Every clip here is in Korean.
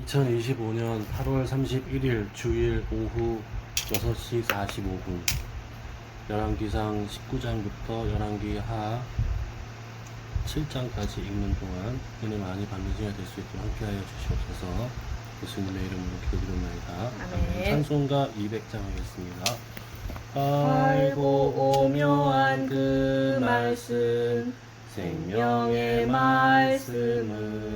2025년 8월 31일 주일 오후 6시 45분 열왕기상 19장부터 열왕기 하 7장까지 읽는 동안 은혜 많이 받는 시간이 될 수 있도록 함께하여 주시옵소서. 예수님의 이름으로 기도드립니다. 아멘. 찬송가 200장 하겠습니다. 알고 오묘한 그 말씀, 생명의 말씀은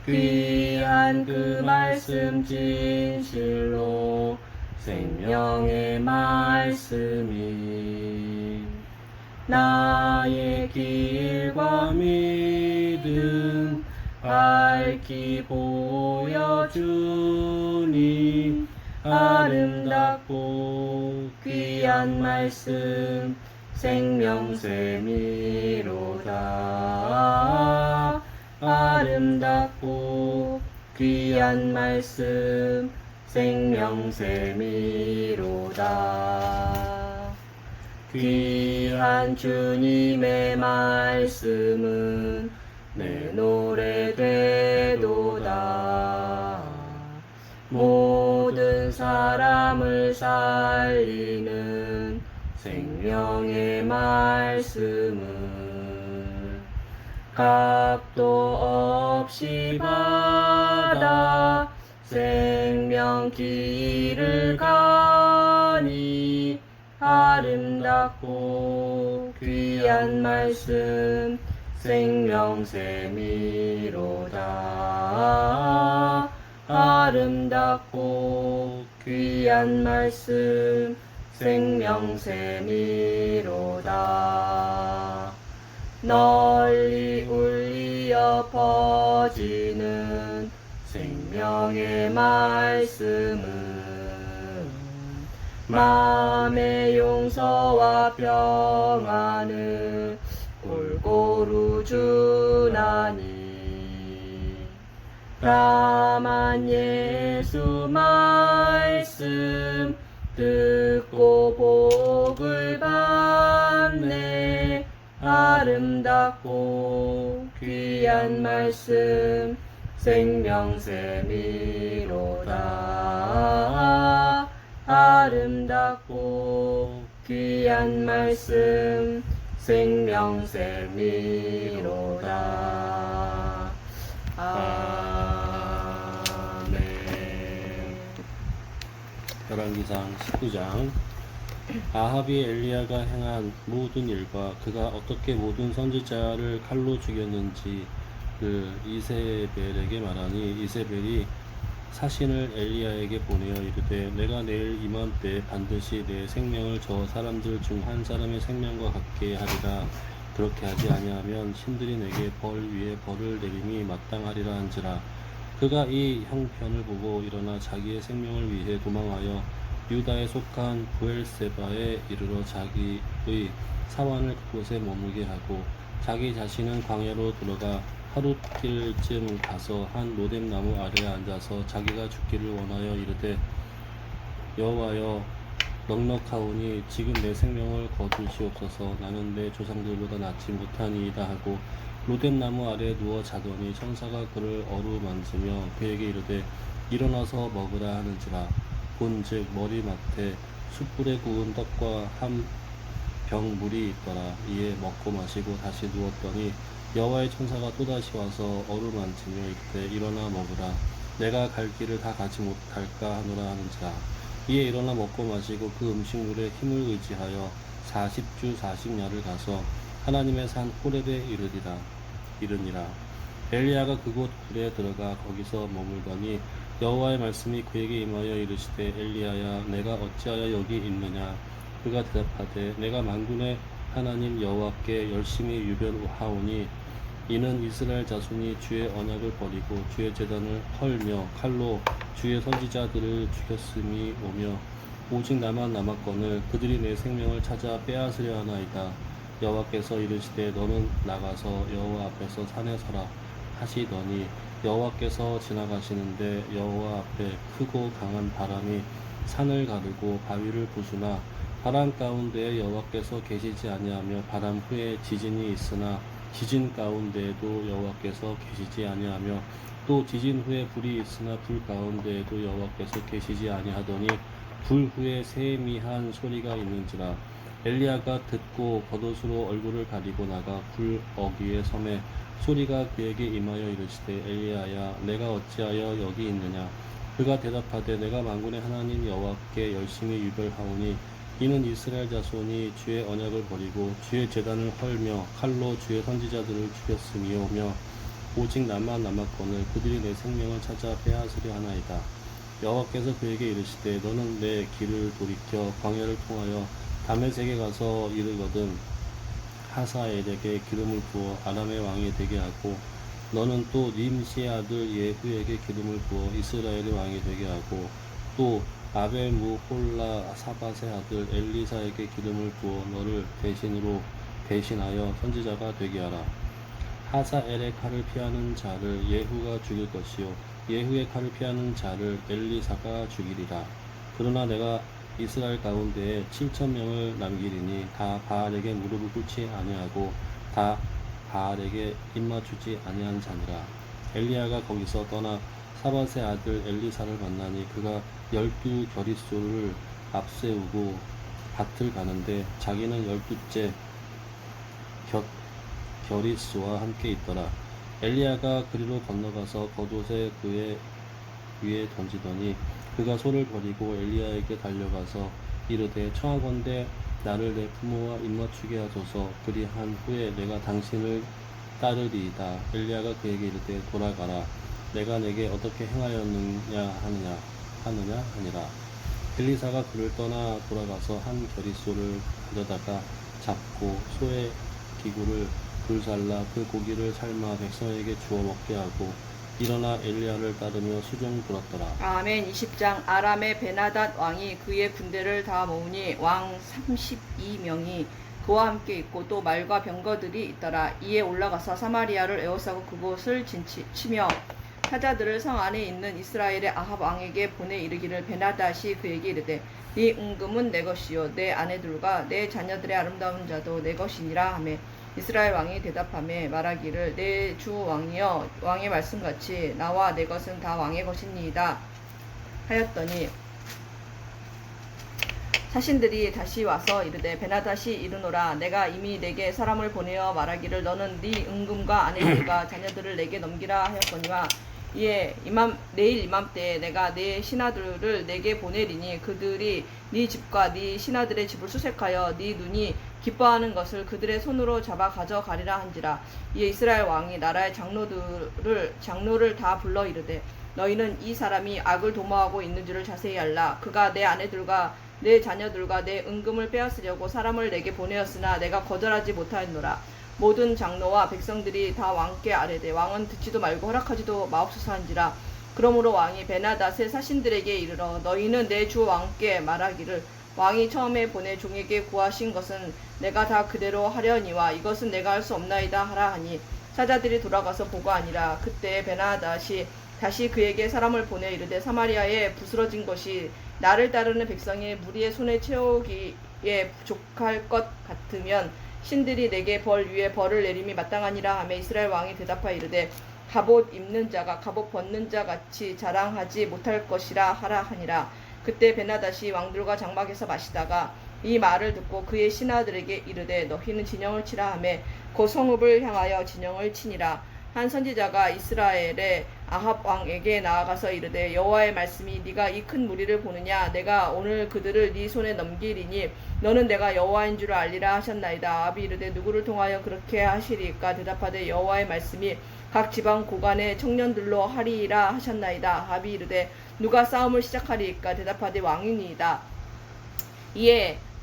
귀한 그 말씀 진실로 생명의 말씀이 나의 길과 믿음 밝히 보여주니 아름답고 귀한 말씀 생명샘이로다. 아름답고 귀한 말씀 생명샘이로다. 귀한 주님의 말씀은 내 노래 되도다. 모든 사람을 살리는 생명의 말씀은 값도 없이 받아 생명 길을 가니 아름답고 귀한 말씀 생명샘이로다. 아름답고 귀한 말씀 생명샘이로다. 널리 울리어 퍼지는 생명의 말씀은 마음의 용서와 평안을 골고루 주나니 다만 예수 말씀 듣고 복을 받네. 아름답고 귀한 말씀 생명샘이로다. 아름답고 귀한 말씀 생명샘이로다. 아멘. 열왕기상 19장 아합이 엘리야가 행한 모든 일과 그가 어떻게 모든 선지자를 칼로 죽였는지를 이세벨에게 말하니 이세벨이 사신을 엘리야에게 보내어 이르되 내가 내일 이맘때 반드시 내 생명을 저 사람들 중 한 사람의 생명과 같게 하리라. 그렇게 하지 아니하면 신들이 내게 벌 위에 벌을 내림이 마땅하리라 한지라. 그가 이 형편을 보고 일어나 자기의 생명을 위해 도망하여 유다에 속한 부엘세바에 이르러 자기의 사환을 그곳에 머물게 하고 자기 자신은 광야로 들어가 하룻길쯤 가서 한 로뎀나무 아래에 앉아서 자기가 죽기를 원하여 이르되 여호와여 넉넉하오니 지금 내 생명을 거두시옵소서. 나는 내 조상들보다 낫지 못하니이다 하고 로뎀나무 아래에 누워 자더니 천사가 그를 어루만지며 그에게 이르되 일어나서 먹으라 하는지라. 본즉 머리맡에 숯불에 구운 떡과 한 병 물이 있더라. 이에 먹고 마시고 다시 누웠더니 여호와의 천사가 또다시 와서 어루만지며 이르되 일어나 먹으라. 내가 갈 길을 다 가지 못할까 하노라 하는지라. 이에 일어나 먹고 마시고 그 음식물에 힘을 의지하여 40주 40야를 가서 하나님의 산 호렙에 이르니라. 엘리야가 그곳 굴에 들어가 거기서 머물더니 여호와의 말씀이 그에게 임하여 이르시되 엘리야야 내가 어찌하여 여기 있느냐. 그가 대답하되 내가 만군의 하나님 여호와께 열심히 유별하오니 이는 이스라엘 자손이 주의 언약을 버리고 주의 제단을 헐며 칼로 주의 선지자들을 죽였음이 오며 오직 나만 남았거늘 그들이 내 생명을 찾아 빼앗으려 하나이다. 여호와께서 이르시되 너는 나가서 여호와 앞에서 산에 서라 하시더니 여호와께서 지나가시는데 여호와 앞에 크고 강한 바람이 산을 가르고 바위를 부수나 바람 가운데에 여호와께서 계시지 아니하며 바람 후에 지진이 있으나 지진 가운데에도 여호와께서 계시지 아니하며 또 지진 후에 불이 있으나 불 가운데에도 여호와께서 계시지 아니하더니 불 후에 세미한 소리가 있는지라. 엘리야가 듣고 겉옷으로 얼굴을 가리고 나가 불 어귀에 섬에 소리가 그에게 임하여 이르시되 엘리야야 내가 어찌하여 여기 있느냐. 그가 대답하되 내가 만군의 하나님 여호와께 열심히 유별하오니 이는 이스라엘 자손이 주의 언약을 버리고 주의 제단을 헐며 칼로 주의 선지자들을 죽였음이오며 오직 나만 남았거늘 그들이 내 생명을 찾아 빼앗으려 하나이다. 여호와께서 그에게 이르시되 너는 내 길을 돌이켜 광야를 통하여 다메섹에 가서 이르거든 하사엘에게 기름을 부어 아람의 왕이 되게 하고 너는 또 님시의 아들 예후에게 기름을 부어 이스라엘의 왕이 되게 하고 또 아벨무 홀라 사밧의 아들 엘리사에게 기름을 부어 너를 대신하여 선지자가 되게 하라. 하사엘의 칼을 피하는 자를 예후가 죽일 것이요 예후의 칼을 피하는 자를 엘리사가 죽이리라. 그러나 내가 이스라엘 가운데에 7,000명을 남기리니 다 바알에게 무릎을 꿇지 아니하고 다 바알에게 입맞추지 아니한 자니라. 엘리야가 거기서 떠나 사밧의 아들 엘리사를 만나니 그가 12겨릿소를 앞세우고 밭을 가는데 자기는 12째 겨릿소와 함께 있더라. 엘리야가 그리로 건너가서 겉옷에 그의 위에 던지더니 그가 소를 버리고 엘리야에게 달려가서 이르되 청하건대 나를 내 부모와 입맞추게 하소서. 그리한 후에 내가 당신을 따르리이다. 엘리야가 그에게 이르되 돌아가라. 내가 내게 어떻게 행하였느냐 하니라. 엘리사가 그를 떠나 돌아가서 한 겨릿소를 가져다가 잡고 소의 기구를 불살라 그 고기를 삶아 백성에게 주어 먹게 하고 일어나 엘리야를 따르며 수종 들었더라. 아멘. 20장. 아람의 베나닷 왕이 그의 군대를 다 모으니 왕 32명이 그와 함께 있고 또 말과 병거들이 있더라. 이에 올라가서 사마리아를 에워싸고 그곳을 치며 사자들을 성 안에 있는 이스라엘의 아합 왕에게 보내 이르기를 베나닷이 그에게 이르되 네 은금은 내 것이요 내 아내들과 내 자녀들의 아름다운 자도 내 것이니라 하매 이스라엘 왕이 대답하며 말하기를 내 주 왕이여 왕의 말씀같이 나와 내 것은 다 왕의 것이니이다 하였더니 사신들이 다시 와서 이르되 베나닷이 이르노라 내가 이미 내게 사람을 보내어 말하기를 너는 네 은금과 아내들과 자녀들을 내게 넘기라 하였거니와 이에 내일 이맘때에 내가 네 신하들을 내게 보내리니 그들이 네 집과 네 신하들의 집을 수색하여 네 눈이 기뻐하는 것을 그들의 손으로 잡아 가져가리라 한지라. 이에 이스라엘 왕이 나라의 장로를 다 불러 이르되 너희는 이 사람이 악을 도모하고 있는 줄을 자세히 알라. 그가 내 아내들과 내 자녀들과 내 은금을 빼앗으려고 사람을 내게 보내었으나 내가 거절하지 못하였노라. 모든 장로와 백성들이 다 왕께 아뢰되 왕은 듣지도 말고 허락하지도 마옵소서 한지라. 그러므로 왕이 베나닷의 사신들에게 이르러 너희는 내 주 왕께 말하기를 왕이 처음에 보내 종에게 구하신 것은 내가 다 그대로 하려니와 이것은 내가 할 수 없나이다 하라 하니 사자들이 돌아가서 보고하니라. 그때 베나닷이 다시 그에게 사람을 보내 이르되 사마리아에 부스러진 것이 나를 따르는 백성이 무리의 손에 채우기에 부족할 것 같으면 신들이 내게 벌 위에 벌을 내림이 마땅하니라 하며 이스라엘 왕이 대답하여 이르되 갑옷 입는 자가 갑옷 벗는 자 같이 자랑하지 못할 것이라 하라 하니라. 그때 베나닷이 왕들과 장막에서 마시다가 이 말을 듣고 그의 신하들에게 이르되 너희는 진영을 치라 하매 곧 성읍을 향하여 진영을 치니라. 한 선지자가 이스라엘의 아합 왕에게 나아가서 이르되 여호와의 말씀이 네가 이 큰 무리를 보느냐 내가 오늘 그들을 네 손에 넘기리니 너는 내가 여호와인 줄 알리라 하셨나이다. 아합이 이르되 누구를 통하여 그렇게 하시리까 대답하되 여호와의 말씀이 각 지방 고관의 청년들로 하리라 하셨나이다. 아합이 이르되 누가 싸움을 시작하리까 대답하되 왕이니이다.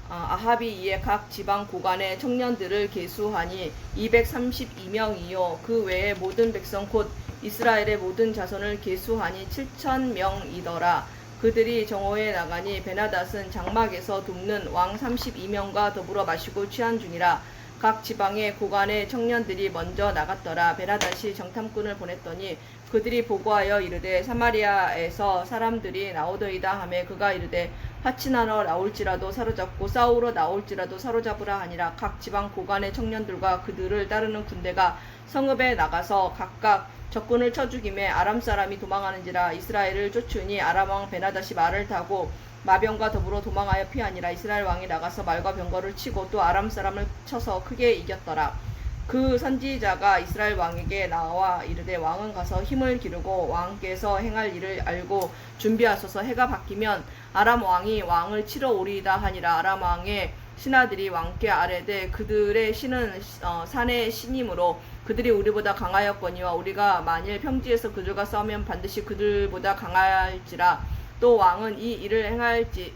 아합이 이에 각 지방 고관의 청년들을 계수하니 232명이요 그 외에 모든 백성 곧 이스라엘의 모든 자손을 계수하니 7,000명이더라. 그들이 정오에 나가니 베나닷은 장막에서 돕는 왕 32명과 더불어 마시고 취한 중이라. 각 지방의 고관의 청년들이 먼저 나갔더라. 베나닷이 정탐꾼을 보냈더니 그들이 보고하여 이르되 사마리아에서 사람들이 나오더이다 하매 그가 이르되 화친하러 나올지라도 사로잡고 싸우러 나올지라도 사로잡으라 하니라. 각 지방 고관의 청년들과 그들을 따르는 군대가 성읍에 나가서 각각 적군을 쳐 죽임에 아람 사람이 도망하는지라. 이스라엘을 쫓으니 아람 왕 베나다시 말을 타고 마병과 더불어 도망하여 피하니라. 이스라엘 왕이 나가서 말과 병거를 치고 또 아람 사람을 쳐서 크게 이겼더라. 그 선지자가 이스라엘 왕에게 나와 이르되 왕은 가서 힘을 기르고 왕께서 행할 일을 알고 준비하소서. 해가 바뀌면 아람 왕이 왕을 치러 오리이다 하니라. 아람 왕의 신하들이 왕께 아뢰되 그들의 신은 산의 신이므로 그들이 우리보다 강하였거니와 우리가 만일 평지에서 그들과 싸우면 반드시 그들보다 강할지라. 또 왕은 이 일을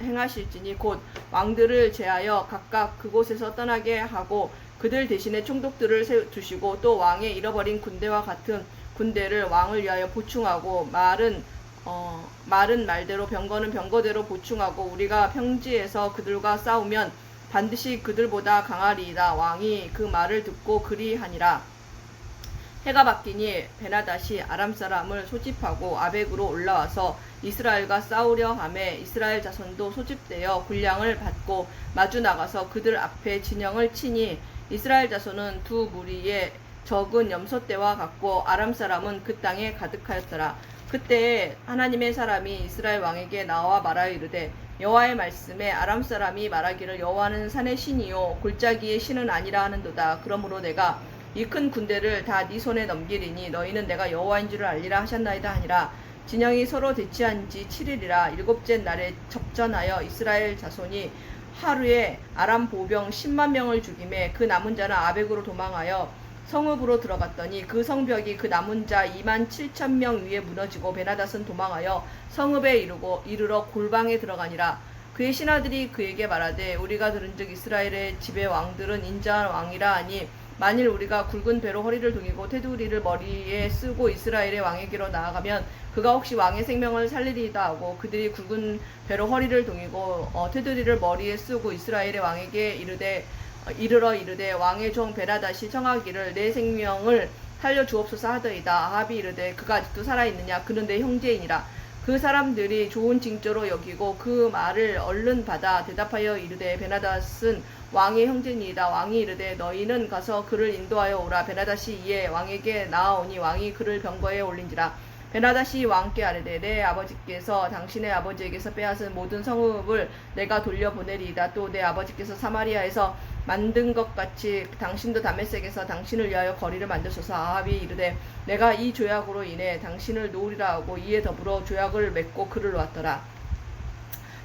행하실지니 곧 왕들을 제하여 각각 그곳에서 떠나게 하고 그들 대신에 총독들을 두시고 또 왕의 잃어버린 군대와 같은 군대를 왕을 위하여 보충하고 말은 말대로 병거는 병거대로 보충하고 우리가 평지에서 그들과 싸우면 반드시 그들보다 강하리이다. 왕이 그 말을 듣고 그리하니라. 해가 바뀌니 베나다시 아람 사람을 소집하고 아벡으로 올라와서 이스라엘과 싸우려 하매 이스라엘 자손도 소집되어 군량을 받고 마주 나가서 그들 앞에 진영을 치니 이스라엘 자손은 두 무리의 적은 염소떼와 같고 아람 사람은 그 땅에 가득하였더라. 그때 하나님의 사람이 이스라엘 왕에게 나와 말하여 이르되 여호와의 말씀에 아람 사람이 말하기를 여호와는 산의 신이요 골짜기의 신은 아니라 하는도다. 그러므로 내가 이 큰 군대를 다 네 손에 넘기리니 너희는 내가 여호와인 줄을 알리라 하셨나이다 하니라. 진영이 서로 대치한 지 7일이라. 일곱째 날에 접전하여 이스라엘 자손이 하루에 아람 보병 10만 명을 죽이매 그 남은 자는 아벡으로 도망하여 성읍으로 들어갔더니 그 성벽이 그 남은 자 2만 7천 명 위에 무너지고 베나닷은 도망하여 성읍에 이르러 골방에 들어가니라. 그의 신하들이 그에게 말하되 우리가 들은즉 이스라엘의 집의 왕들은 인자한 왕이라 하니 만일 우리가 굵은 배로 허리를 동이고 테두리를 머리에 쓰고 이스라엘의 왕에게로 나아가면 그가 혹시 왕의 생명을 살리리이다 하고 그들이 굵은 배로 허리를 동이고 테두리를 머리에 쓰고 이스라엘의 왕에게 이르러 이르되 왕의 종 베나닷이 청하기를 내 생명을 살려 주옵소서 하더이다. 아합이 이르되 그가 아직도 살아있느냐 그는 내 형제이니라. 그 사람들이 좋은 징조로 여기고 그 말을 얼른 받아 대답하여 이르되 베나닷은 왕의 형제니이다. 왕이 이르되 너희는 가서 그를 인도하여 오라. 베나닷이 이에 왕에게 나아오니 왕이 그를 병거에 올린지라. 베나닷이 왕께 아뢰되 내 아버지께서 당신의 아버지에게서 빼앗은 모든 성읍을 내가 돌려보내리이다. 또 내 아버지께서 사마리아에서 만든 것 같이 당신도 다메섹에서 당신을 위하여 거리를 만드소서. 아합이 이르되 내가 이 조약으로 인해 당신을 놓으리라 하고 이에 더불어 조약을 맺고 그를 놓았더라.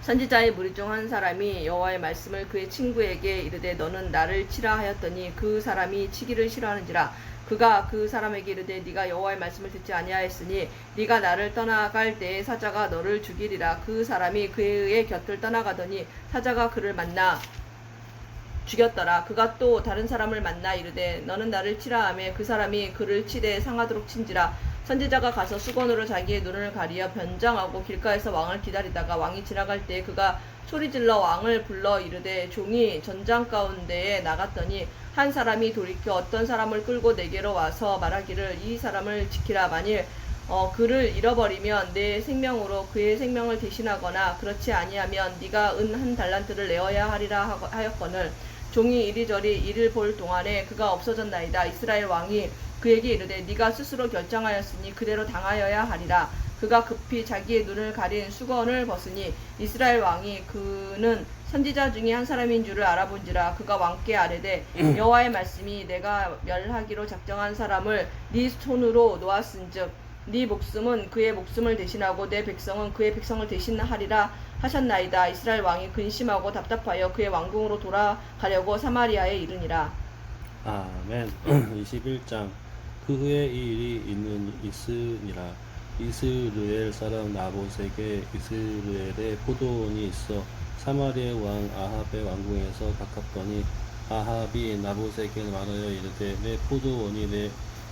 선지자의 무리 중 한 사람이 여호와의 말씀을 그의 친구에게 이르되 너는 나를 치라 하였더니 그 사람이 치기를 싫어하는지라. 그가 그 사람에게 이르되 네가 여호와의 말씀을 듣지 아니하였으니 네가 나를 떠나갈 때에 사자가 너를 죽이리라. 그 사람이 그의 곁을 떠나가더니 사자가 그를 만나 죽였더라. 그가 또 다른 사람을 만나 이르되 너는 나를 치라 하매 그 사람이 그를 치되 상하도록 친지라. 선지자가 가서 수건으로 자기의 눈을 가리어 변장하고 길가에서 왕을 기다리다가 왕이 지나갈 때에 그가 소리질러 왕을 불러 이르되 종이 전장 가운데에 나갔더니 한 사람이 돌이켜 어떤 사람을 끌고 내게로 와서 말하기를 이 사람을 지키라. 만일 그를 잃어버리면 내 생명으로 그의 생명을 대신하거나 그렇지 아니하면 네가 은 1달란트를 내어야 하리라 하였거늘 종이 이리저리 이를 볼 동안에 그가 없어졌나이다. 이스라엘 왕이 그에게 이르되 네가 스스로 결정하였으니 그대로 당하여야 하리라. 그가 급히 자기의 눈을 가린 수건을 벗으니 이스라엘 왕이 그는 선지자 중에 한 사람인 줄을 알아본지라. 그가 왕께 아뢰되 여호와의 말씀이 내가 멸하기로 작정한 사람을 네 손으로 놓았은즉 네 목숨은 그의 목숨을 대신하고 내 백성은 그의 백성을 대신하리라 하셨나이다. 이스라엘 왕이 근심하고 답답하여 그의 왕궁으로 돌아가려고 사마리아에 이르니라. 아멘. 21장. 그 후에 이 일이 있으니라. 이스르엘 사람 나봇에게 이스라엘의 포도원이 있어 사마리아 왕 아합의 왕궁에서 가깝더니 아합이 나봇에게 말하여 이르되 내 포도원이 내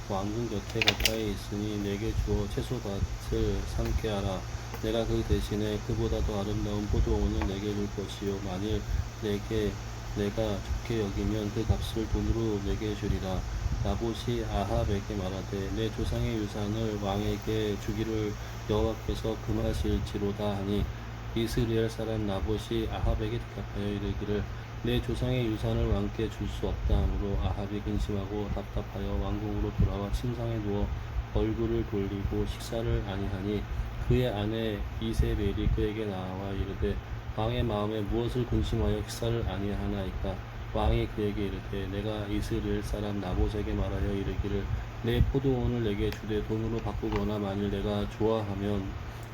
왕궁 곁에 가까이 있으니 내게 주어 채소밭을 삼게 하라. 내가 그 대신에 그보다 더 아름다운 포도원을 내게 줄 것이요 만일 내가 좋게 여기면 그 값을 돈으로 내게 주리라. 나봇이 아합에게 말하되 내 조상의 유산을 왕에게 주기를 여호와께서 금하실지로다 하니 이스라엘 사람 나봇이 아합에게 대답하여 이르기를 내 조상의 유산을 왕께 줄 수 없다 하므로 아합이 근심하고 답답하여 왕궁으로 돌아와 침상에 누워 얼굴을 돌리고 식사를 아니하니 그의 아내 이세벨이 그에게 나와 이르되 왕의 마음에 무엇을 근심하여 식사를 아니하나이까. 왕이 그에게 이르되 내가 이스라엘 사람 나봇에게 말하여 이르기를 내 포도원을 내게 주되 돈으로 바꾸거나 만일 내가 좋아하면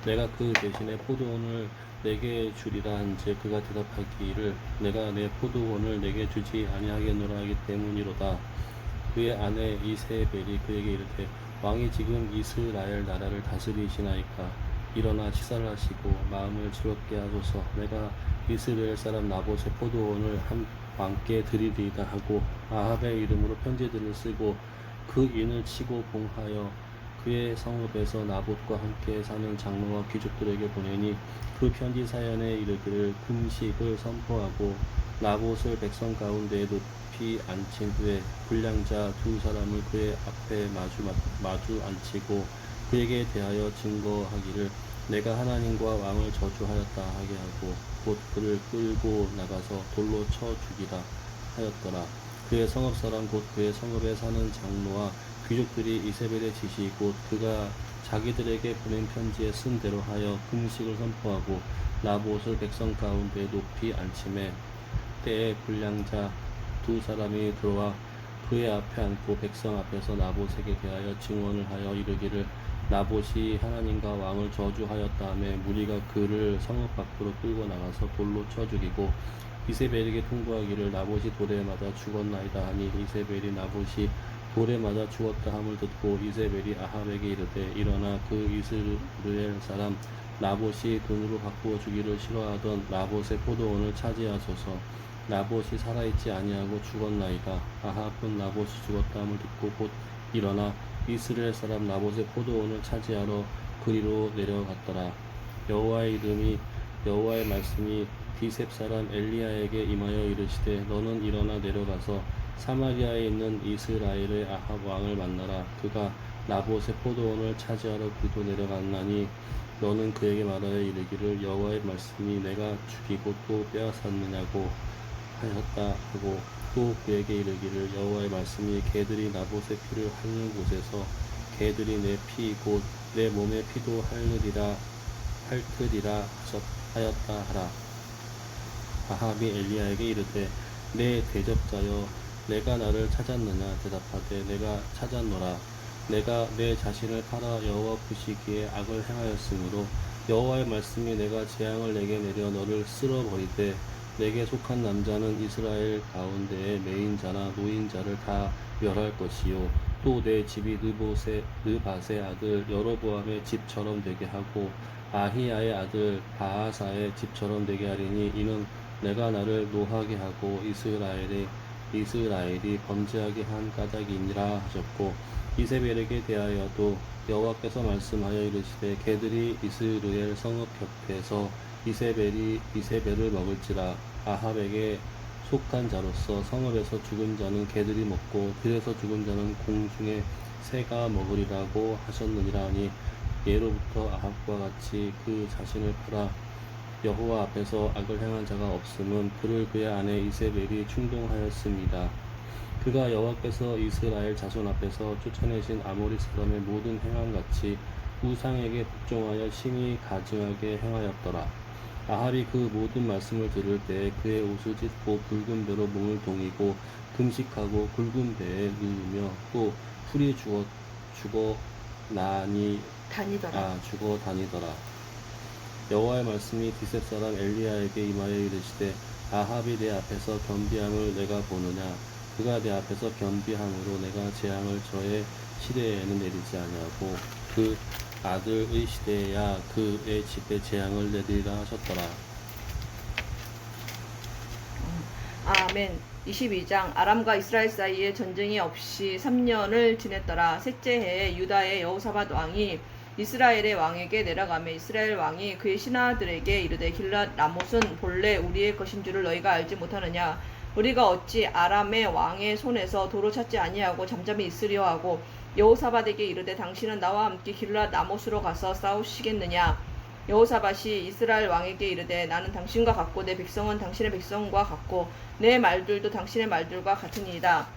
내가 그 대신에 포도원을 내게 주리라 한즉 그가 대답하기를 내가 내 포도원을 내게 주지 아니하겠노라 하기 때문이로다. 그의 아내 이세벨이 그에게 이르되 왕이 지금 이스라엘 나라를 다스리시나이까. 일어나 식사를 하시고 마음을 즐겁게 하소서. 내가 이스라엘 사람 나봇의 포도원을 한 왕께 드리리이다 하고 아합의 이름으로 편지들을 쓰고 그 인을 치고 봉하여 그의 성읍에서 나봇과 함께 사는 장로와 귀족들에게 보내니 그 편지 사연에 이르기를 금식을 선포하고 나봇을 백성 가운데에 높이 앉힌 후에 불량자 두 사람을 그의 앞에 마주 앉히고 그에게 대하여 증거하기를 내가 하나님과 왕을 저주하였다 하게 하고 곧 그를 끌고 나가서 돌로 쳐 죽이라 하였더라. 그의 성읍 사람 곧 그의 성읍에 사는 장로와 귀족들이 이세벨의 지시 곧 그가 자기들에게 보낸 편지에 쓴 대로 하여 금식을 선포하고 나봇을 백성 가운데 높이 앉히매 때에 불량자 두 사람이 들어와 그의 앞에 앉고 백성 앞에서 나봇에게 대하여 증언을 하여 이르기를 나봇이 하나님과 왕을 저주하였다 하며 무리가 그를 성읍 밖으로 끌고 나가서 돌로 쳐 죽이고 이세벨에게 통보하기를 나봇이 돌에 맞아 죽었나이다 하니 이세벨이 나봇이 돌에 맞아 죽었다 함을 듣고 이세벨이 아합에게 이르되 일어나 그 이스라엘 사람 나봇이 돈으로 바꾸어 주기를 싫어하던 나봇의 포도원을 차지하소서. 나봇이 살아있지 아니하고 죽었나이다. 아합은 나봇이 죽었다 함을 듣고 곧 일어나 이스라엘 사람 나봇의 포도원을 차지하러 그리로 내려갔더라. 여호와의 말씀이 디셉 사람 엘리야에게 임하여 이르시되 너는 일어나 내려가서 사마리아에 있는 이스라엘의 아합 왕을 만나라. 그가 나봇의 포도원을 차지하러 그도 내려갔나니 너는 그에게 말하여 이르기를 여호와의 말씀이 내가 죽이고 또 빼앗았느냐고 하였다 하고 또 그에게 이르기를 여호와의 말씀이 개들이 나봇의 피를 핥는 곳에서 개들이 내 피 곧 내 몸의 피도 핥으리라 하였다 하라. 아합이 엘리야에게 이르되 내 대접자여 내가 나를 찾았느냐. 대답하되 내가 찾았노라. 내가 내 자신을 팔아 여호와 보시기에 악을 행하였으므로 여호와의 말씀이 내가 재앙을 내게 내려 너를 쓸어버리되 내게 속한 남자는 이스라엘 가운데에 매인자나 노인자를 다 멸할 것이요 또 내 집이 느밧의 아들 여로보암의 집처럼 되게 하고 아히야의 아들 바하사의 집처럼 되게 하리니 이는 내가 나를 노하게 하고 이스라엘이 범죄하게 한 까닭이니라 하셨고 이세벨에게 대하여도 여호와께서 말씀하여 이르시되 개들이 이스라엘 성읍 곁에서 이세벨을 먹을지라. 아합에게 속한 자로서 성읍에서 죽은 자는 개들이 먹고 들에서 죽은 자는 공중의 새가 먹으리라고 하셨느니라 하니 예로부터 아합과 같이 그 자신을 팔아 여호와 앞에서 악을 행한 자가 없음은 그를 그의 아내 이세벨이 충동하였습니다. 그가 여호와께서 이스라엘 자손 앞에서 쫓아내신 아모리 사람의 모든 행함같이 우상에게 복종하여 심히 가증하게 행하였더라. 아합이 그 모든 말씀을 들을 때에 그의 옷을 찢고 굵은 배로 몸을 동이고 금식하고 굵은 배에 누우며 또 풀이 죽어 다니더라. 여호와의 말씀이 디셉 사람 엘리야에게 임하여 이르시되 아합이 내 앞에서 겸비함을 내가 보느냐. 그가 내 앞에서 겸비함으로 내가 재앙을 저의 시대에는 내리지 아니하고 그 아들의 시대에야 그의 집에 재앙을 내리리라 하셨더라. 아멘. 22장 아람과 이스라엘 사이에 전쟁이 없이 3년을 지냈더라. 셋째 해에 유다의 여호사밧 왕이 이스라엘의 왕에게 내려가며 이스라엘 왕이 그의 신하들에게 이르되 길랏 라못은 본래 우리의 것인 줄을 너희가 알지 못하느냐. 우리가 어찌 아람의 왕의 손에서 도로 찾지 아니하고 잠잠히 있으려 하고 여호사밧에게 이르되 당신은 나와 함께 길랏 라못으로 가서 싸우시겠느냐. 여호사밧이 이스라엘 왕에게 이르되 나는 당신과 같고 내 백성은 당신의 백성과 같고 내 말들도 당신의 말들과 같으니이다.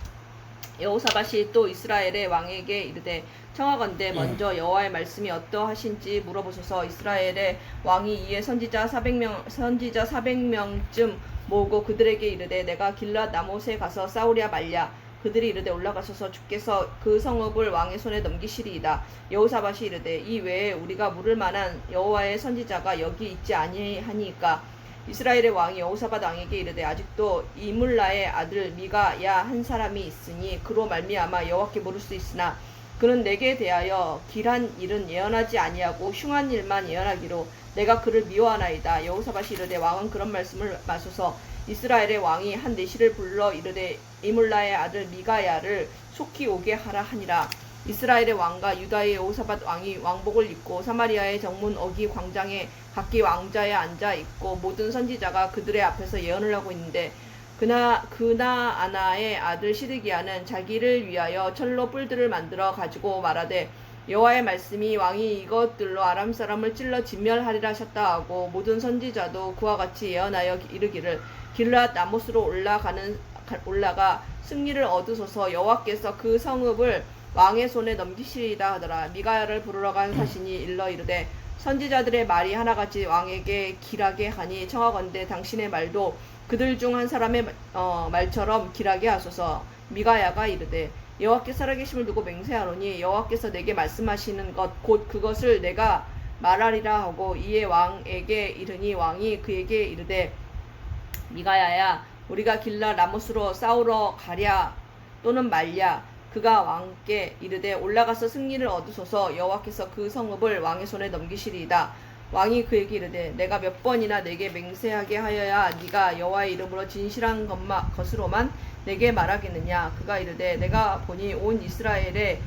여호사밧이 또 이스라엘의 왕에게 이르되 청하건대 먼저 여호와의 말씀이 어떠하신지 물어보소서. 이스라엘의 왕이 이에 선지자 400명쯤 모으고 그들에게 이르되 내가 길랏 라못에 가서 싸우랴 말랴. 그들이 이르되 올라가소서. 주께서 그 성읍을 왕의 손에 넘기시리이다. 여호사밧이 이르되 이 외에 우리가 물을 만한 여호와의 선지자가 여기 있지 아니하니까. 이스라엘의 왕이 여호사밧 왕에게 이르되 아직도 이물라의 아들 미가야 한 사람이 있으니 그로 말미암아 여호와께 물을 수 있으나 그는 내게 대하여 길한 일은 예언하지 아니하고 흉한 일만 예언하기로 내가 그를 미워하나이다. 여호사밧이 이르되 왕은 그런 말씀을 마소서. 이스라엘의 왕이 한 내시를 불러 이르되 이물라의 아들 미가야를 속히 오게 하라 하니라. 이스라엘의 왕과 유다의 여호사밧 왕이 왕복을 입고 사마리아의 정문 어기 광장에 각기 왕자에 앉아 있고 모든 선지자가 그들의 앞에서 예언을 하고 있는데 그나아나의 아들 시드기야는 자기를 위하여 철로 뿔들을 만들어 가지고 말하되 여호와의 말씀이 왕이 이것들로 아람 사람을 찔러 진멸하리라 하셨다 하고 모든 선지자도 그와 같이 예언하여 이르기를 길랏 라못으로 올라가 승리를 얻으소서. 여호와께서 그 성읍을 왕의 손에 넘기시리이다 하더라. 미가야를 부르러 간 사신이 일러 이르되 선지자들의 말이 하나같이 왕에게 길하게 하니 청하건대 당신의 말도 그들 중 한 사람의 말처럼 길하게 하소서. 미가야가 이르되 여호와께 살아계심을 두고 맹세하노니 여호와께서 내게 말씀하시는 것 곧 그것을 내가 말하리라 하고 이에 왕에게 이르니 왕이 그에게 이르되 미가야야 우리가 길랏 라못으로 싸우러 가랴 또는 말랴. 그가 왕께 이르되 올라가서 승리를 얻으소서. 여호와께서 그 성읍을 왕의 손에 넘기시리이다. 왕이 그에게 이르되 내가 몇 번이나 내게 맹세하게 하여야 네가 여호와의 이름으로 진실한 것으로만 내게 말하겠느냐. 그가 이르되 내가 보니 온 이스라엘의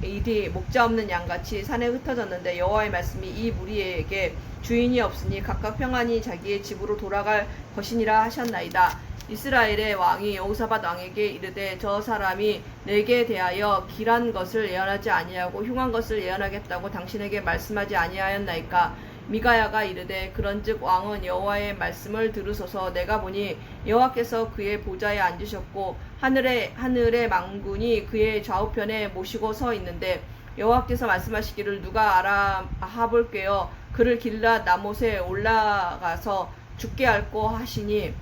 일이 목자 없는 양같이 산에 흩어졌는데 여호와의 말씀이 이 무리에게 주인이 없으니 각각 평안히 자기의 집으로 돌아갈 것이니라 하셨나이다. 이스라엘의 왕이 여호사밧 왕에게 이르되 저 사람이 내게 대하여 길한 것을 예언하지 아니하고 흉한 것을 예언하겠다고 당신에게 말씀하지 아니하였나이까. 미가야가 이르되 그런즉 왕은 여호와의 말씀을 들으소서. 내가 보니 여호와께서 그의 보좌에 앉으셨고 하늘의 망군이 그의 좌우편에 모시고 서 있는데 여호와께서 말씀하시기를 누가 아합을 꾀어 그를 길랏 라못에 올라가서 죽게 할꼬 하시니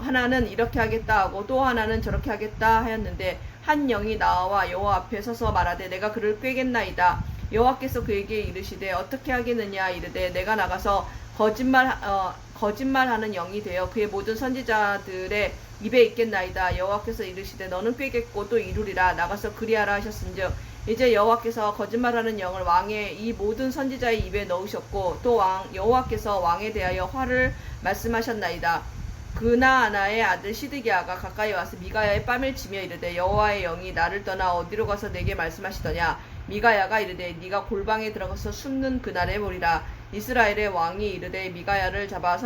하나는 이렇게 하겠다 하고 또 하나는 저렇게 하겠다 하였는데 한 영이 나와 여호와 앞에 서서 말하되 내가 그를 꾀겠나이다. 여호와께서 그에게 이르시되 어떻게 하겠느냐. 이르되 내가 나가서 거짓말하는 영이 되어 그의 모든 선지자들의 입에 있겠나이다. 여호와께서 이르시되 너는 꾀겠고 또 이루리라. 나가서 그리하라 하셨은즉 이제 여호와께서 거짓말하는 영을 왕의 이 모든 선지자의 입에 넣으셨고 또 여호와께서 왕에 대하여 화를 말씀하셨나이다. 그나아나의 아들 시드기야가 가까이 와서 미가야의 뺨을 치며 이르되 여호와의 영이 나를 떠나 어디로 가서 내게 말씀하시더냐. 미가야가 이르되 네가 골방에 들어가서 숨는 그날에 보리라. 이스라엘의 왕이 이르되 미가야를 잡아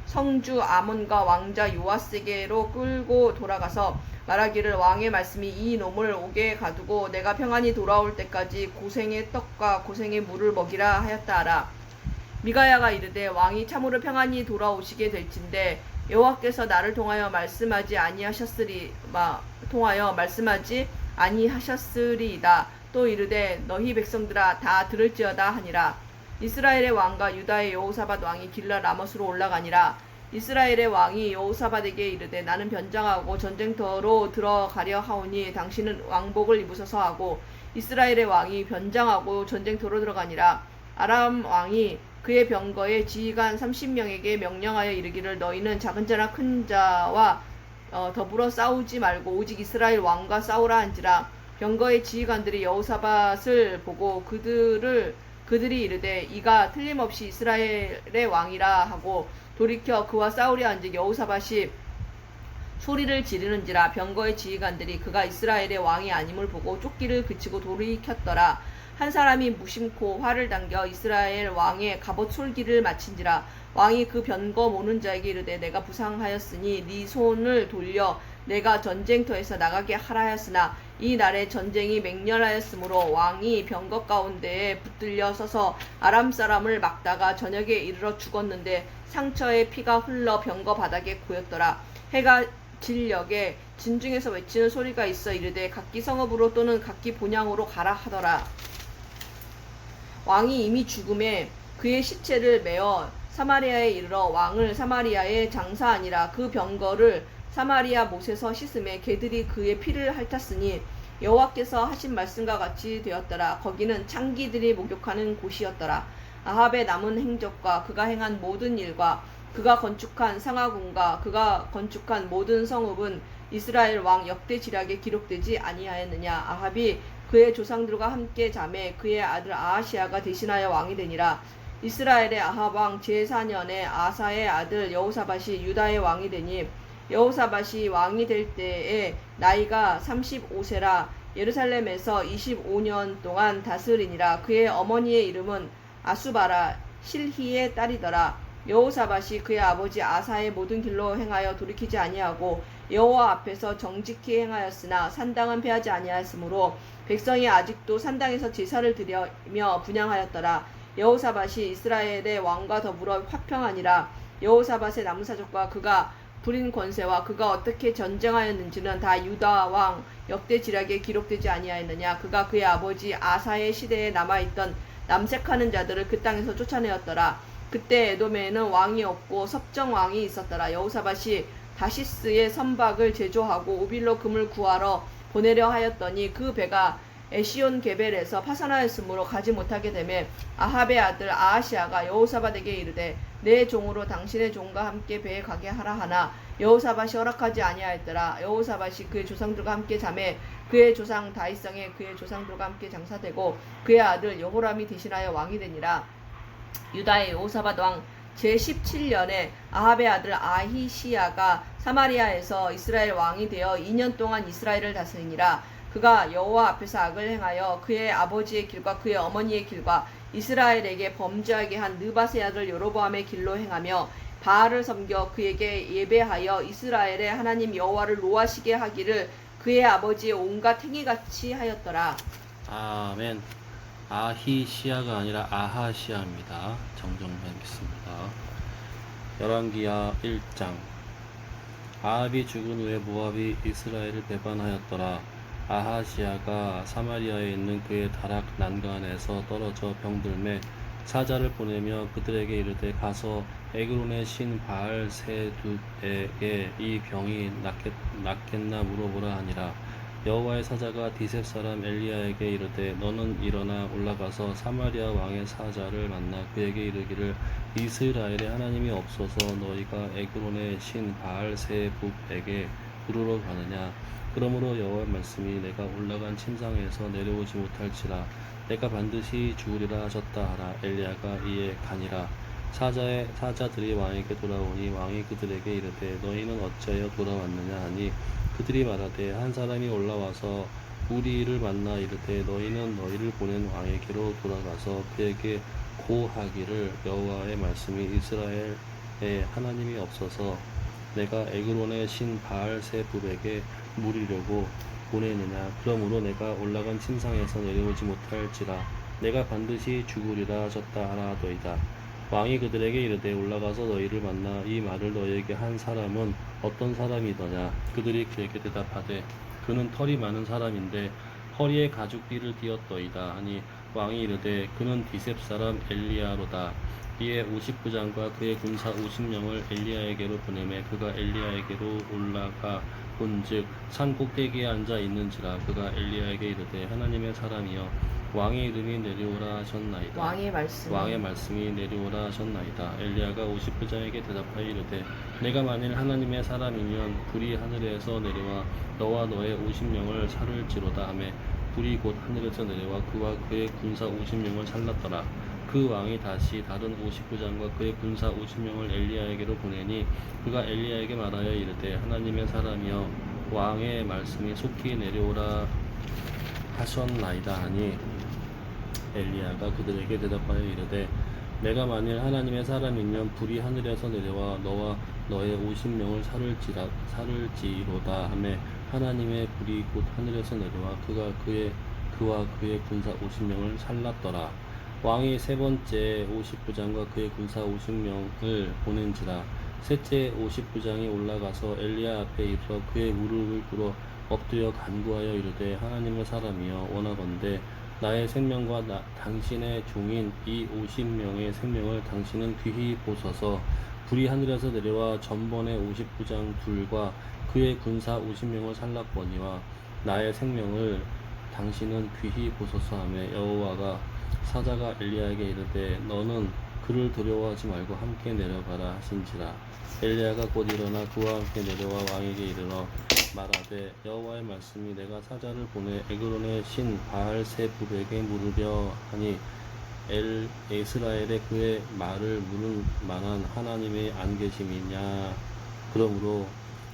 성주 아몬과 왕자 요아스에게로 끌고 돌아가서 말하기를 왕의 말씀이 이 놈을 옥에 가두고 내가 평안히 돌아올 때까지 고생의 떡과 고생의 물을 먹이라 하였다 하라. 미가야가 이르되 왕이 참으로 평안히 돌아오시게 될진데 여호와께서 나를 통하여 말씀하지 아니하셨으리이다. 또 이르되 너희 백성들아 다 들을지어다 하니라. 이스라엘의 왕과 유다의 여호사밧 왕이 길랏 라못으로 올라가니라. 이스라엘의 왕이 여호사밧에게 이르되 나는 변장하고 전쟁터로 들어가려 하오니 당신은 왕복을 입으소서 하고 이스라엘의 왕이 변장하고 전쟁터로 들어가니라. 아람 왕이 그의 병거의 지휘관 30명에게 명령하여 이르기를 너희는 작은 자나 큰 자와 더불어 싸우지 말고 오직 이스라엘 왕과 싸우라 한지라. 병거의 지휘관들이 여호사밧을 보고 그들이 이르되 이가 틀림없이 이스라엘의 왕이라 하고 돌이켜 그와 싸우려 한즉 여호사밧이 소리를 지르는지라. 병거의 지휘관들이 그가 이스라엘의 왕이 아님을 보고 쫓기를 그치고 돌이켰더라. 한 사람이 무심코 활을 당겨 이스라엘 왕의 갑옷 솔기를 마친지라. 왕이 그 병거 모는 자에게 이르되 내가 부상하였으니 네 손을 돌려 내가 전쟁터에서 나가게 하라 하였으나 이 날에 전쟁이 맹렬하였으므로 왕이 병거 가운데에 붙들려 서서 아람 사람을 막다가 저녁에 이르러 죽었는데 상처에 피가 흘러 병거 바닥에 고였더라. 해가 진력에 진중에서 외치는 소리가 있어 이르되 각기 성읍으로 또는 각기 본향으로 가라 하더라. 왕이 이미 죽음에 그의 시체를 메어 사마리아에 이르러 왕을 사마리아에 장사하니라. 그 병거를 사마리아 못에서 씻음에 개들이 그의 피를 핥았으니 여호와께서 하신 말씀과 같이 되었더라. 거기는 창기들이 목욕하는 곳이었더라. 아합의 남은 행적과 그가 행한 모든 일과 그가 건축한 상하궁과 그가 건축한 모든 성읍은 이스라엘 왕 역대 지략에 기록되지 아니하였느냐. 아합이 그의 조상들과 함께 자매 그의 아들 아하시아가 대신하여 왕이 되니라. 이스라엘의 아합 왕 제4년에 아사의 아들 여호사밧이 유다의 왕이 되니 여호사밧이 왕이 될 때에 나이가 35세라. 예루살렘에서 25년 동안 다스리니라. 그의 어머니의 이름은 아수바라 실히의 딸이더라. 여호사밧이 그의 아버지 아사의 모든 길로 행하여 돌이키지 아니하고 여호와 앞에서 정직히 행하였으나 산당은 패하지 아니하였으므로 백성이 아직도 산당에서 제사를 드리며 분향하였더라. 여호사밧이 이스라엘의 왕과 더불어 화평하니라. 여호사밧의 나무사족과 그가 부린 권세와 그가 어떻게 전쟁하였는지는 다 유다 왕 역대 지략에 기록되지 아니하였느냐. 그가 그의 아버지 아사의 시대에 남아있던 남색하는 자들을 그 땅에서 쫓아내었더라. 그때 에돔에는 왕이 없고 섭정 왕이 있었더라. 여호사밧이 다시스의 선박을 제조하고 오빌로 금을 구하러 보내려 하였더니 그 배가 에시온 게벨에서 파산하였으므로 가지 못하게 되매 아합의 아들 아하시아가 여호사밧에게 이르되 내 종으로 당신의 종과 함께 배에 가게 하라 하나 여호사밧이 허락하지 아니하였더라. 여호사밧이 그의 조상들과 함께 자매 그의 조상 다윗성에 그의 조상들과 함께 장사되고 그의 아들 여호람이 대신하여 왕이 되니라. 유다의 여호사밧 왕 제17년에 아합의 아들 아히시야가 사마리아에서 이스라엘 왕이 되어 2년 동안 이스라엘을 다스리니라. 그가 여호와 앞에서 악을 행하여 그의 아버지의 길과 그의 어머니의 길과 이스라엘에게 범죄하게 한 느밧의 아들 여로보암의 길로 행하며 바알을 섬겨 그에게 예배하여 이스라엘의 하나님 여호와를 노하시게 하기를 그의 아버지의 온갖 행위같이 하였더라. 아멘. 아히시아가 아니라 아하시아입니다. 정정하겠습니다. 열왕기하 1장. 아합이 죽은 후에 모압이 이스라엘을 배반하였더라. 아하시아가 사마리아에 있는 그의 다락 난간에서 떨어져 병들매 사자를 보내며 그들에게 이르되 가서 에그론의 신 바알 세둡에게 이 병이 낫겠나 물어보라 하니라. 여호와의 사자가 디셉 사람 엘리야에게 이르되 너는 일어나 올라가서 사마리아 왕의 사자를 만나 그에게 이르기를 이스라엘의 하나님이 없어서 너희가 에그론의 신 바알 세붑에게 부르러 가느냐. 그러므로 여호와의 말씀이 내가 올라간 침상에서 내려오지 못할지라 내가 반드시 죽으리라 하셨다 하라. 엘리야가 이에 가니라. 사자들이 왕에게 돌아오니 왕이 그들에게 이르되 너희는 어찌하여 돌아왔느냐 하니 그들이 말하되 한 사람이 올라와서 우리를 만나 이르되 너희는 너희를 보낸 왕에게로 돌아가서 그에게 고하기를 여호와의 말씀이 이스라엘의 하나님이 없어서 내가 에그론의 신 바알 세붑에게 물으려고 보내느냐. 그러므로 내가 올라간 침상에서 내려오지 못할지라 내가 반드시 죽으리라 하셨다 하나도이다. 왕이 그들에게 이르되 올라가서 너희를 만나 이 말을 너희에게 한 사람은 어떤 사람이더냐. 그들이 그에게 대답하되 그는 털이 많은 사람인데 허리에 가죽띠를 띠었더이다 하니 왕이 이르되 그는 디셉 사람 엘리야로다. 이에 50부장과 그의 군사 50명을 엘리야에게로 보내매 그가 엘리야에게로 올라가 본즉 산 꼭대기에 앉아 있는지라. 그가 엘리야에게 이르되 하나님의 사람이여 왕의 이름이 내려오라 하셨나이다. 왕의 말씀이 내려오라 하셨나이다. 엘리야가 50부장에게 대답하여 이르되 내가 만일 하나님의 사람이면 불이 하늘에서 내려와 너와 너의 50명을 살을지로다 하매 불이 곧 하늘에서 내려와 그와 그의 군사 50명을 살랐더라. 그 왕이 다시 다른 50부장과 그의 군사 50명을 엘리야에게로 보내니 그가 엘리야에게 말하여 이르되 하나님의 사람이여 왕의 말씀이 속히 내려오라 하셨나이다 하니 엘리야가 그들에게 대답하여 이르되 내가 만일 하나님의 사람이면 불이 하늘에서 내려와 너와 너의 50명을 살을지로다 하매 하나님의 불이 곧 하늘에서 내려와 그와 그의 군사 50명을 살랐더라. 왕이 세 번째 50부장과 그의 군사 50명을 보낸지라. 셋째 50부장이 올라가서 엘리야 앞에 이르러 그의 무릎을 꿇어 엎드려 간구하여 이르되 하나님의 사람이여 원하건대 나의 생명과 당신의 종인 이 50명의 생명을 당신은 귀히 보소서. 불이 하늘에서 내려와 전번의 50부장 둘과 그의 군사 50명을 살랐거니와 나의 생명을 당신은 귀히 보소서 하며 여호와가 사자가 엘리야에게 이르되 너는 그를 두려워하지 말고 함께 내려가라 하신지라. 엘리야가 곧 일어나 그와 함께 내려와 왕에게 이르러 말하되 여호와의 말씀이 내가 사자를 보내 에그론의 신 바알세불에게 물으려 하니 이스라엘에 그의 말을 물을 만한 하나님이 안 계심이냐. 그러므로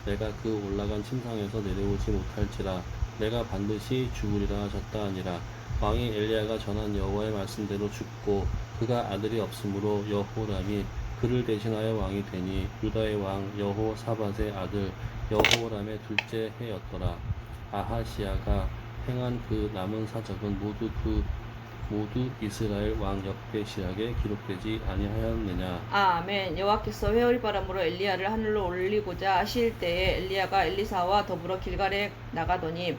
내가 그 올라간 침상에서 내려오지 못할지라 내가 반드시 죽으리라 하셨다 하니라. 왕이 엘리야가 전한 여호와의 말씀대로 죽고 그가 아들이 없으므로 여호람이 그를 대신하여 왕이 되니 유다의 왕 여호사밧의 아들 여호람의 둘째 해였더라. 아하시야가 행한 그 남은 사적은 모두 이스라엘 왕 역대 시락에 기록되지 아니하였느냐. 아멘. 여호와께서 회오리 바람으로 엘리야를 하늘로 올리고자 하실 때에 엘리야가 엘리사와 더불어 길갈에 나가더니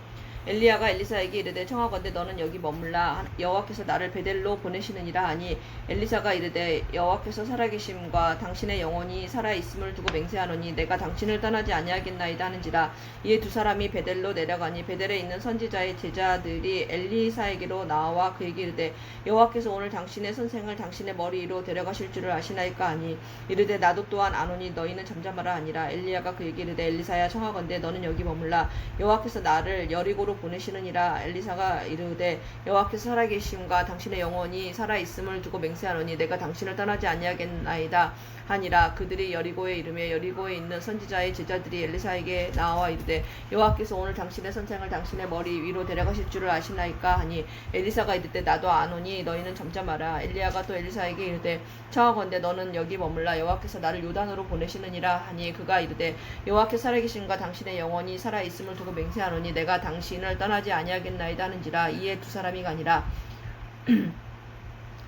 엘리야가 엘리사에게 이르되 청하건대 너는 여기 머물라 여호와께서 나를 베델로 보내시느니라 하니 엘리사가 이르되 여호와께서 살아계심과 당신의 영혼이 살아있음을 두고 맹세하노니 내가 당신을 떠나지 아니하겠나이다 하는지라. 이에 두 사람이 베델로 내려가니 베델에 있는 선지자의 제자들이 엘리사에게로 나와 그에게 이르되 여호와께서 오늘 당신의 선생을 당신의 머리 위로 데려가실 줄을 아시나이까 하니 이르되 나도 또한 아노니 너희는 잠잠하라 하니라. 엘리야가 그에게 이르되 엘리사야 청하건대 너는 여기 머물라 여호와께서 나를 여리고로 보내시느니라. 엘리사가 이르되 여호와께서 살아계심과 당신의 영혼이 살아있음을 두고 맹세하노니 내가 당신을 떠나지 아니하겠나이다 하니라. 그들이 여리고에 이르며 여리고에 있는 선지자의 제자들이 엘리사에게 나와 이르되 여호와께서 오늘 당신의 선생을 당신의 머리 위로 데려가실 줄을 아시나이까 하니 엘리사가 이르되 나도 아노니 너희는 잠잠하라. 엘리야가 또 엘리사에게 이르되 청하건대 너는 여기 머물라 여호와께서 나를 요단으로 보내시느니라 하니 그가 이르되 여호와께서 살아계심과 당신의 영혼이 살아있음을 두고 맹세하노니 내가 당신을 떠나지 아니하겠나이다 하는지라. 이에 두 사람이 가니라.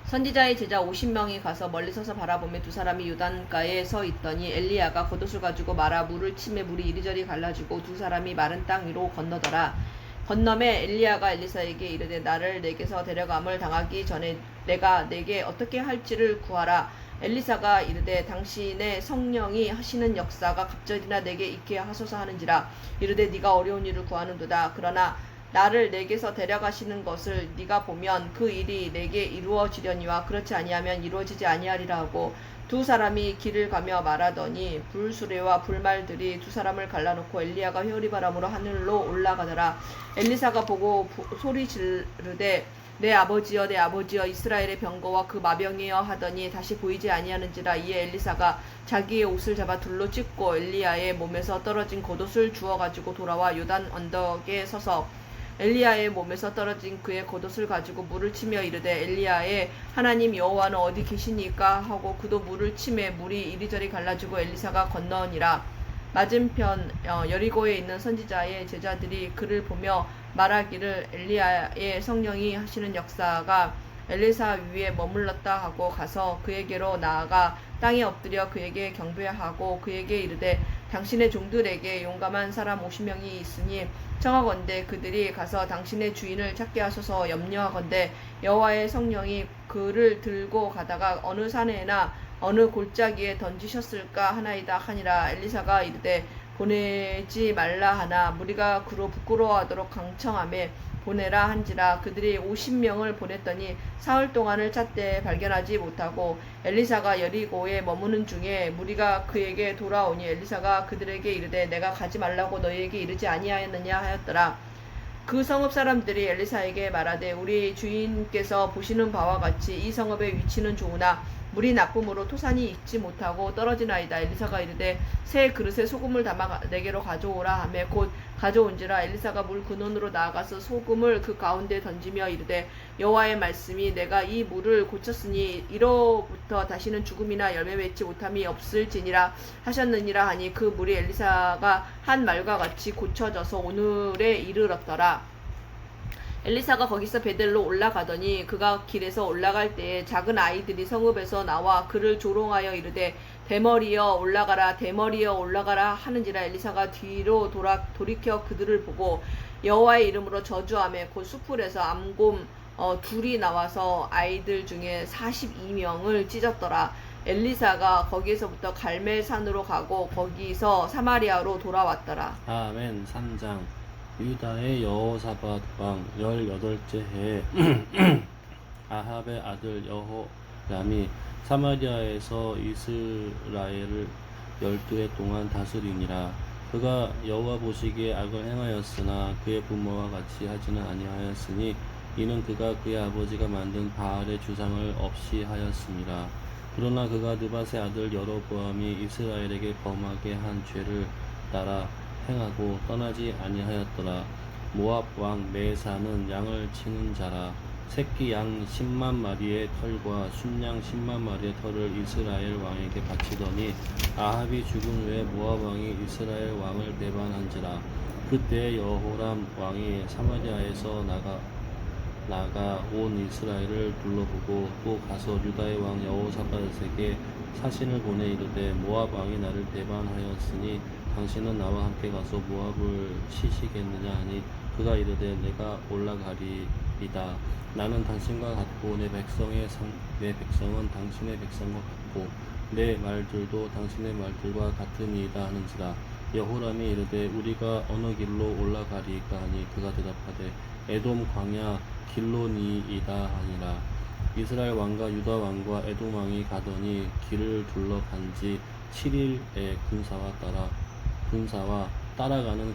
선지자의 제자 50명이 가서 멀리 서서 바라보며 두 사람이 요단가에 서 있더니 엘리야가 겉옷을 가지고 말아 물을 치매 물이 이리저리 갈라지고 두 사람이 마른 땅 위로 건너더라. 건너매 엘리야가 엘리사에게 이르되 나를 내게서 데려감을 당하기 전에 내가 내게 어떻게 할지를 구하라. 엘리사가 이르되 당신의 성령이 하시는 역사가 갑절이나 내게 있게 하소서 하는지라. 이르되 네가 어려운 일을 구하는도다. 그러나 나를 내게서 데려가시는 것을 네가 보면 그 일이 내게 이루어지려니와 그렇지 아니하면 이루어지지 아니하리라 하고 두 사람이 길을 가며 말하더니 불수레와 불말들이 두 사람을 갈라놓고 엘리야가 회오리 바람으로 하늘로 올라가더라. 엘리사가 보고 소리 지르되 내 아버지여 내 아버지여 이스라엘의 병거와 그 마병이여 하더니 다시 보이지 아니하는지라. 이에 엘리사가 자기의 옷을 잡아 둘로 찢고 엘리야의 몸에서 떨어진 겉옷을 주워 가지고 돌아와 요단 언덕에 서서 엘리야의 몸에서 떨어진 그의 겉옷을 가지고 물을 치며 이르되 엘리야의 하나님 여호와는 어디 계시니까 하고 그도 물을 치매 물이 이리저리 갈라지고 엘리사가 건너니라. 맞은편 여리고에 있는 선지자의 제자들이 그를 보며 말하기를 엘리야의 성령이 하시는 역사가 엘리사 위에 머물렀다 하고 가서 그에게로 나아가 땅에 엎드려 그에게 경배하고 그에게 이르되 당신의 종들에게 용감한 사람 50명이 있으니 청하건대 그들이 가서 당신의 주인을 찾게 하소서. 염려하건대 여호와의 성령이 그를 들고 가다가 어느 산에나 어느 골짜기에 던지셨을까 하나이다 하니라. 엘리사가 이르되 보내지 말라 하나 무리가 그로 부끄러워하도록 강청하며 보내라 한지라. 그들이 50명을 보냈더니 사흘 동안을 찾되 발견하지 못하고 엘리사가 여리고에 머무는 중에 무리가 그에게 돌아오니 엘리사가 그들에게 이르되 내가 가지 말라고 너희에게 이르지 아니하였느냐 하였더라. 그 성읍 사람들이 엘리사에게 말하되 우리 주인께서 보시는 바와 같이 이 성읍의 위치는 좋으나 물이 나쁨으로 토산이 익지 못하고 떨어지나이다. 엘리사가 이르되 새 그릇에 소금을 담아 내게로 가져오라 하며 곧 가져온지라. 엘리사가 물 근원으로 나아가서 소금을 그 가운데 던지며 이르되 여호와의 말씀이 내가 이 물을 고쳤으니 이로부터 다시는 죽음이나 열매 맺지 못함이 없을지니라 하셨느니라 하니 그 물이 엘리사가 한 말과 같이 고쳐져서 오늘에 이르렀더라. 엘리사가 거기서 베델로 올라가더니 그가 길에서 올라갈 때에 작은 아이들이 성읍에서 나와 그를 조롱하여 이르되 대머리여 올라가라 대머리여 올라가라 하는지라. 엘리사가 뒤로 돌이켜 그들을 보고 여호와의 이름으로 저주하며 곧 수풀에서 암곰 둘이 나와서 아이들 중에 42명을 찢었더라. 엘리사가 거기에서부터 갈멜산으로 가고 거기서 사마리아로 돌아왔더라. 아멘. 3장. 유다의 여호사밧 왕 18째 해에 아합의 아들 여호람이 사마리아에서 이스라엘을 12해 동안 다스리니라. 그가 여호와 보시기에 악을 행하였으나 그의 부모와 같이 하지는 아니하였으니 이는 그가 그의 아버지가 만든 바알의 주상을 없이 하였습니다. 그러나 그가 느밧의 아들 여로보암이 이스라엘에게 범하게 한 죄를 따라 행하고 떠나지 아니하였더라. 모압 왕 메사는 양을 치는 자라. 새끼 양 10만 마리의 털과 순양 10만 마리의 털을 이스라엘 왕에게 바치더니 아합이 죽은 후에 모압 왕이 이스라엘 왕을 배반한지라. 그때 여호람 왕이 사마리아에서 나가 온 이스라엘을 둘러보고 또 가서 유다의 왕 여호사밧에게 사신을 보내 이르되 모압 왕이 나를 배반하였으니 당신은 나와 함께 가서 모압을 치시겠느냐 하니 그가 이르되 내가 올라가리이다. 나는 당신과 같고 내 백성은 당신의 백성과 같고 내 말들도 당신의 말들과 같으니이다 하는지라. 여호람이 이르되 우리가 어느 길로 올라가리이까 하니 그가 대답하되 에돔 광야 길로니이다 하니라. 이스라엘 왕과 유다 왕과 에돔 왕이 가더니 길을 둘러간지 7일에 군사와 따라가는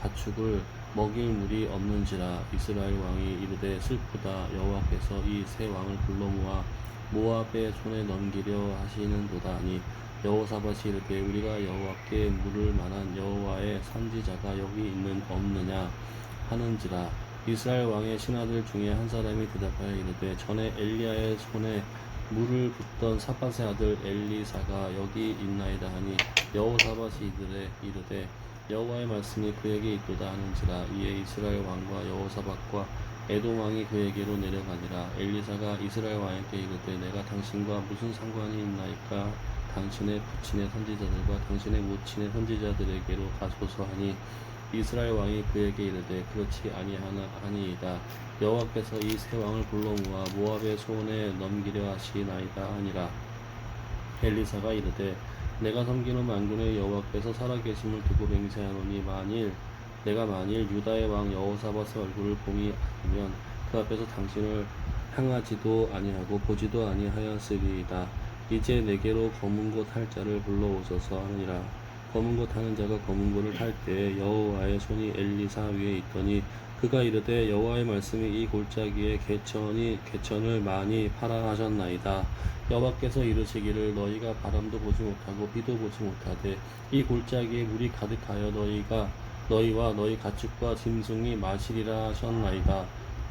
가축을 먹일 물이 없는지라. 이스라엘 왕이 이르되 슬프다. 여호와께서 이 세 왕을 불러 모아 모압의 손에 넘기려 하시는도다 하니 여호사밧이 이르되 우리가 여호와께 물을 만한 여호와의 선지자가 여기 없느냐 하는지라. 이스라엘 왕의 신하들 중에 한 사람이 대답하여 이르되 전에 엘리야의 손에 물을 붓던 사밧의 아들 엘리사가 여기 있나이다 하니 여호사밧이 이르되 여호와의 말씀이 그에게 있도다 하는지라. 이에 이스라엘 왕과 여호사밧과 에돔 왕이 그에게로 내려가니라. 엘리사가 이스라엘 왕에게 이르되 내가 당신과 무슨 상관이 있나이까? 당신의 부친의 선지자들과 당신의 모친의 선지자들에게로 가소서 하니 이스라엘 왕이 그에게 이르되 그렇지 아니하니이다. 여호와께서 이 세 왕을 불러 모아 모압의 손에 넘기려 하시나이다 하니라. 엘리사가 이르되 내가 섬기는 만군의 여호와께서 살아계심을 두고 맹세하노니 내가 만일 유다의 왕 여호사밧의 얼굴을 봄이 아니면 그 앞에서 당신을 향하지도 아니하고 보지도 아니하였으리이다. 이제 내게로 검은 곳 할 자를 불러오소서 하니라. 검은 곳 하는 자가 검은 곳을 탈 때에 여호와의 손이 엘리사 위에 있더니 그가 이르되 여호와의 말씀이 이 골짜기에 개천을 많이 팔아 하셨나이다. 여호와께서 이르시기를 너희가 바람도 보지 못하고 비도 보지 못하되 이 골짜기에 물이 가득하여 너희와 너희 가축과 짐승이 마시리라 하셨나이다.